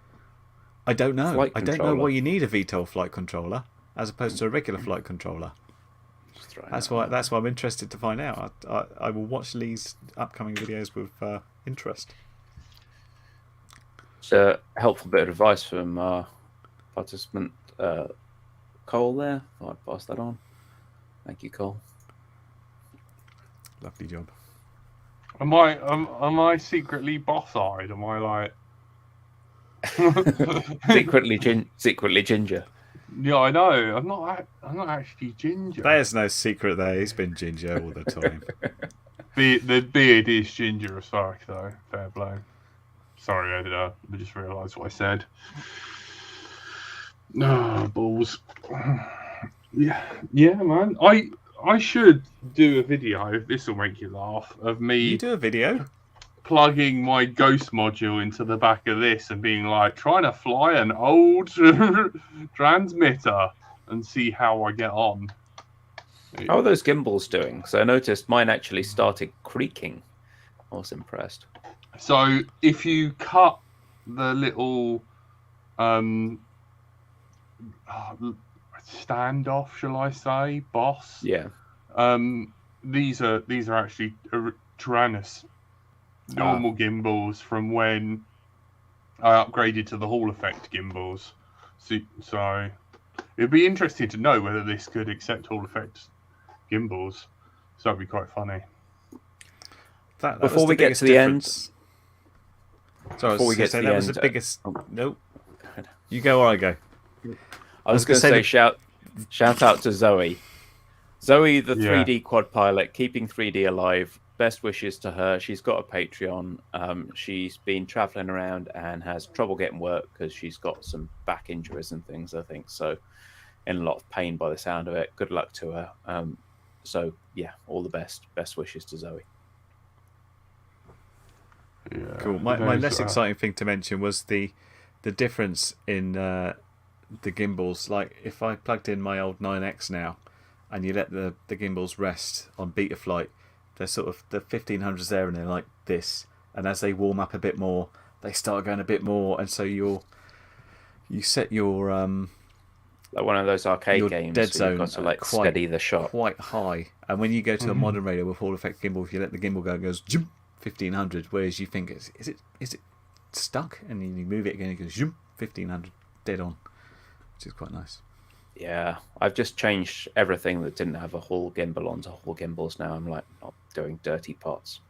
I don't know. I don't know why you need a VTOL flight controller as opposed to a regular flight controller. That's why I'm interested to find out. I will watch Lee's upcoming videos with interest. It's a helpful bit of advice from participant Cole there. Thought I'd pass that on. Thank you, Cole. Lovely job. Am I secretly boss-eyed? Am I like secretly ginger? Yeah, I know. I'm not actually ginger. There's no secret there. He's been ginger all the time. The beard is ginger as fuck, though. Fair play. Sorry, editor. I just realised what I said. No, balls. Yeah, man. I should do a video, if this will make you laugh, of me... You do a video? Plugging my Ghost module into the back of this and being like, trying to fly an old transmitter and see how I get on. How are those gimbals doing? Because I noticed mine actually started creaking. I was impressed. So if you cut the little standoff, shall I say, boss? Yeah. These are actually Tyrannus normal gimbals from when I upgraded to the Hall Effect gimbals. So it'd be interesting to know whether this could accept Hall Effect gimbals. So that'd be quite funny. That Before we get to the end. Sorry, before we get to the that end, was the biggest. Nope. You go or I go. I was going to say shout out to Zoe. Zoe, the 3D quad pilot, keeping 3D alive. Best wishes to her. She's got a Patreon. She's been traveling around and has trouble getting work because she's got some back injuries and things, I think. So, in a lot of pain by the sound of it. Good luck to her. So, yeah, all the best. Best wishes to Zoe. Yeah, cool. My less exciting thing to mention was the difference in the gimbals. Like, if I plugged in my old 9X now, and you let the gimbals rest on Betaflight, they're sort of the 1500s there, and they're like this. And as they warm up a bit more, they start going a bit more, and so you set your like one of those arcade games, dead zone, you've got to like steady the shot quite high. And when you go to a modern radio with Hall Effect gimbal, if you let the gimbal go, it goes 1500. Whereas you think is it stuck, and then you move it again, it goes 1500, dead on, which is quite nice. Yeah, I've just changed everything that didn't have a Hall gimbal onto Hall gimbals now. I'm like not doing dirty pots.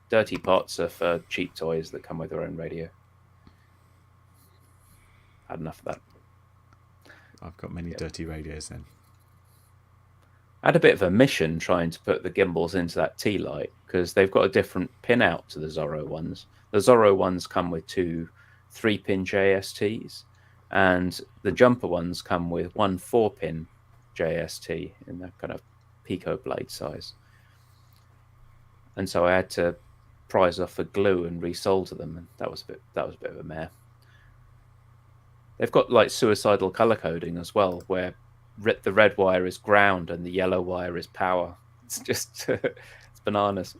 Dirty pots are for cheap toys that come with their own radio. Had enough of that. I've got many dirty radios then. I had a bit of a mission trying to put the gimbals into that T-Light because they've got a different pin out to the Zorro ones. The Zorro ones come with 2 3-pin JSTs, and the jumper ones come with 1 4-pin JST in that kind of Pico blade size. And so I had to prise off the glue and resolder them, and that was a bit of a mare. They've got like suicidal color coding as well, where the red wire is ground and the yellow wire is power. It's just it's bananas.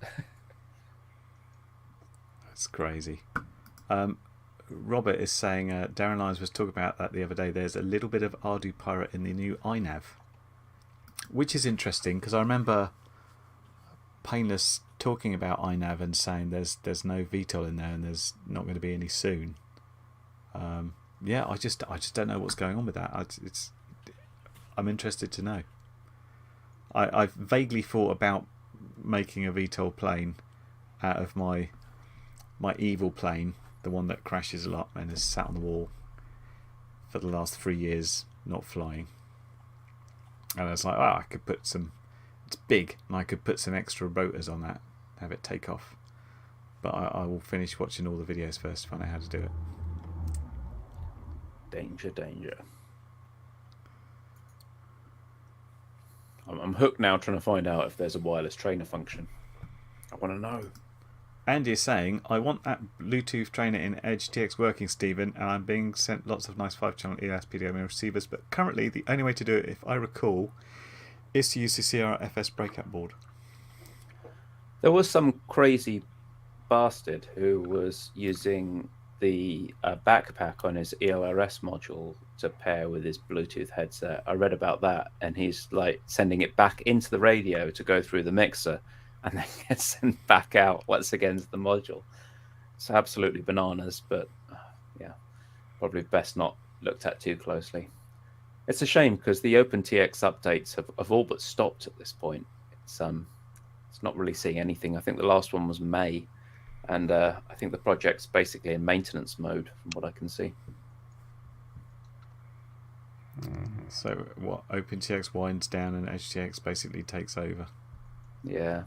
That's crazy. Robert is saying, Darren Lyons was talking about that the other day. There's a little bit of Ardu Pirate in the new iNav, which is interesting because I remember Painless talking about iNav and saying there's no VTOL in there and there's not going to be any soon. Yeah, I just don't know what's going on with that. I'm interested to know. I've vaguely thought about making a VTOL plane out of my evil plane, the one that crashes a lot and has sat on the wall for the last 3 years not flying. And I was like, I could put some, it's big, and I could put some extra rotors on that, have it take off. But I will finish watching all the videos first to find out how to do it. Danger. I'm hooked now trying to find out if there's a wireless trainer function. I want to know. Andy is saying, I want that Bluetooth trainer in Edge TX working, Stephen, and I'm being sent lots of nice 5-channel ELS PDM receivers, but currently the only way to do it, if I recall, is to use the CRFS breakout board. There was some crazy bastard who was using the backpack on his ELRS module to pair with his Bluetooth headset. I read about that, and he's like sending it back into the radio to go through the mixer, and then gets sent back out once again to the module. It's absolutely bananas, but yeah, probably best not looked at too closely. It's a shame because the OpenTX updates have all but stopped at this point. It's not really seeing anything. I think the last one was May, and I think the project's basically in maintenance mode from what I can see. So what, OpenTX winds down and HTX basically takes over? Yeah.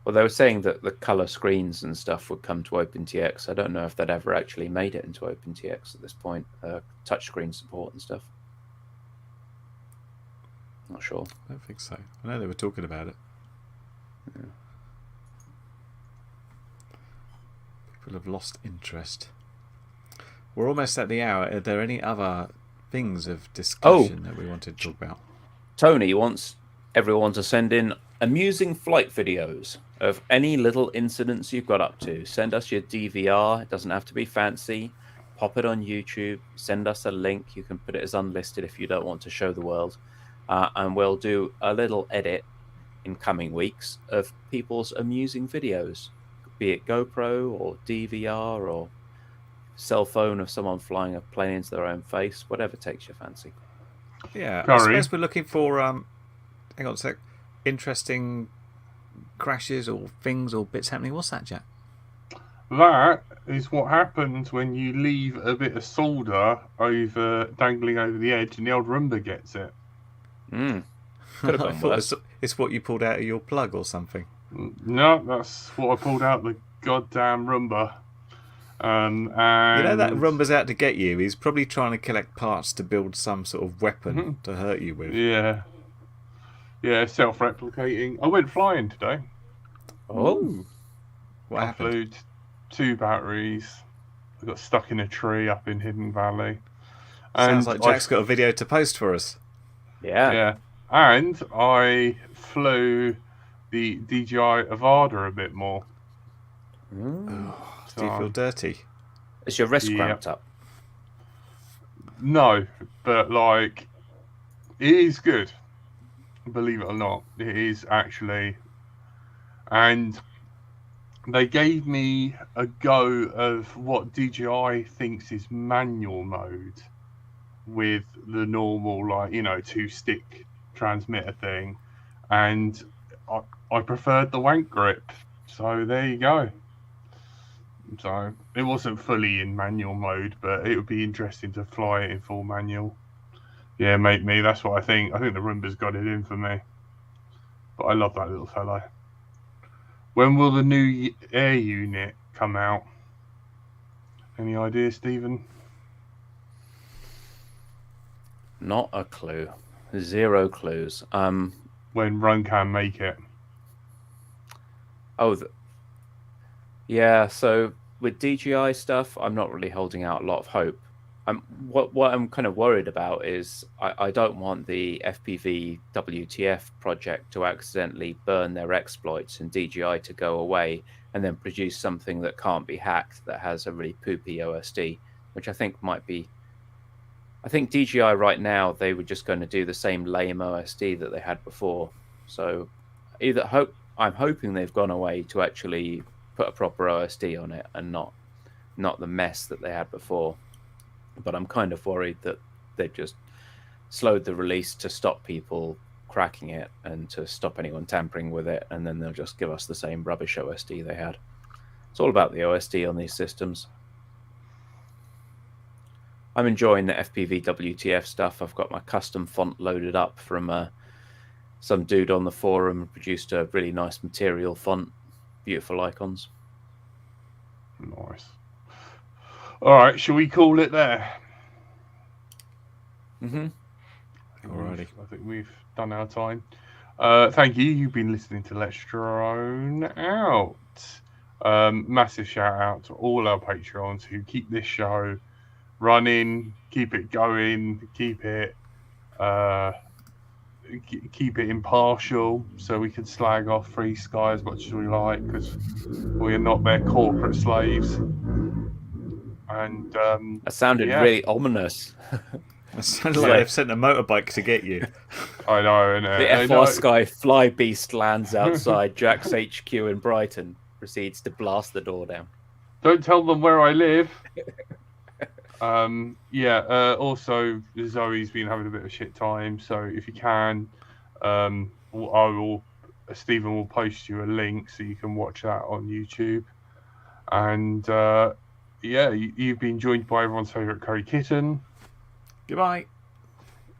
Well, they were saying that the color screens and stuff would come to OpenTX. I don't know if they'd ever actually made it into OpenTX at this point. Touchscreen support and stuff. Not sure. I don't think so. I know they were talking about it. Yeah. People have lost interest. We're almost at the hour. Are there any other things of discussion that we wanted to talk about? Tony wants everyone to send in amusing flight videos of any little incidents you've got up to. Send us your DVR. It doesn't have to be fancy. Pop it on YouTube. Send us a link. You can put it as unlisted if you don't want to show the world. And we'll do a little edit in coming weeks of people's amusing videos, be it GoPro or DVR or cell phone of someone flying a plane into their own face, whatever takes your fancy. Yeah, Curry. I suppose we're looking for hang on a sec, interesting crashes or things or bits happening. What's that, Jack? That is what happens when you leave a bit of solder dangling over the edge and the old Roomba gets it. Could have I been thought worse. it's what you pulled out of your plug or something. No, that's what I pulled out the goddamn Roomba. And You know that Roomba's out to get you. He's probably trying to collect parts to build some sort of weapon to hurt you with. Yeah, self-replicating. I went flying today. Oh, What I happened? flew 2 batteries. I got stuck in a tree up in Hidden Valley. Sounds like Jack's got a video to post for us. yeah. And I flew the DJI Avada a bit more. Do you feel dirty? Is your wrist Yeah. cramped up? No, but like, it is good. Believe it or not, it is actually. And they gave me a go of what DJI thinks is manual mode with the normal, 2-stick transmitter thing. And I preferred the wank grip. So there you go. So it wasn't fully in manual mode, but it would be interesting to fly it in full manual. Yeah, mate, that's what I think. I think the Roomba's got it in for me. But I love that little fellow. When will the new air unit come out? Any idea, Stephen? Not a clue. 0 clues. When Run can make it. Yeah, so with DJI stuff, I'm not really holding out a lot of hope. What I'm kind of worried about is I don't want the FPV WTF project to accidentally burn their exploits and DJI to go away and then produce something that can't be hacked that has a really poopy OSD, which I think might be... I think DJI right now, they were just going to do the same lame OSD that they had before. So I'm hoping they've gone away to actually put a proper OSD on it and not the mess that they had before. But I'm kind of worried that they've just slowed the release to stop people cracking it and to stop anyone tampering with it, and then they'll just give us the same rubbish OSD they had. It's all about the OSD on these systems. I'm enjoying the FPV WTF stuff. I've got my custom font loaded up from some dude on the forum who produced a really nice material font. Beautiful icons. Nice. All right, shall we call it there? Alrighty. I think we've done our time. Thank you. You've been listening to Let's Drone Out. Massive shout out to all our Patreons who keep this show running, keep it going, keep it impartial, so we can slag off Frsky as much as we like, because we are not their corporate slaves. And that sounded really ominous. It sounded like they've sent a motorbike to get you. I know, and The Frsky fly beast lands outside Jack's HQ in Brighton, proceeds to blast the door down. Don't tell them where I live. Also, Zoe's been having a bit of a shit time, so if you can, Stephen will post you a link so you can watch that on YouTube. And you've been joined by everyone's favourite Curry Kitten. Goodbye.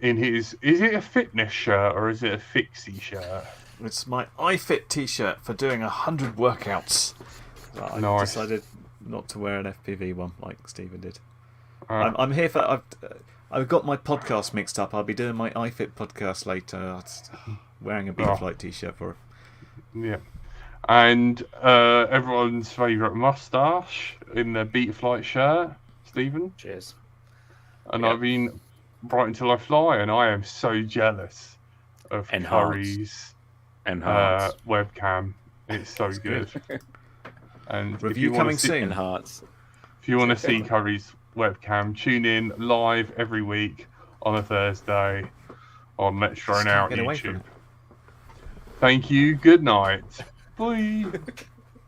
In his, is it a fitness shirt or is it a fixie shirt? It's my iFit t-shirt for doing 100 workouts. I decided not to wear an FPV one like Stephen did. I'm here for... I've got my podcast mixed up. I'll be doing my iFit podcast later. Wearing a Beatflight t-shirt for it. Yeah. And everyone's favourite moustache in the Beatflight shirt, Stephen. Cheers. And I've been Brighton till I fly, and I am so jealous of Enhanced. Curry's Enhance. webcam. It's so good. And Review coming soon. Enhance. If you want to see Curry's webcam, tune in live every week on a Thursday on Let's Drone Out get away from YouTube. it. Thank you. Good night. Bye.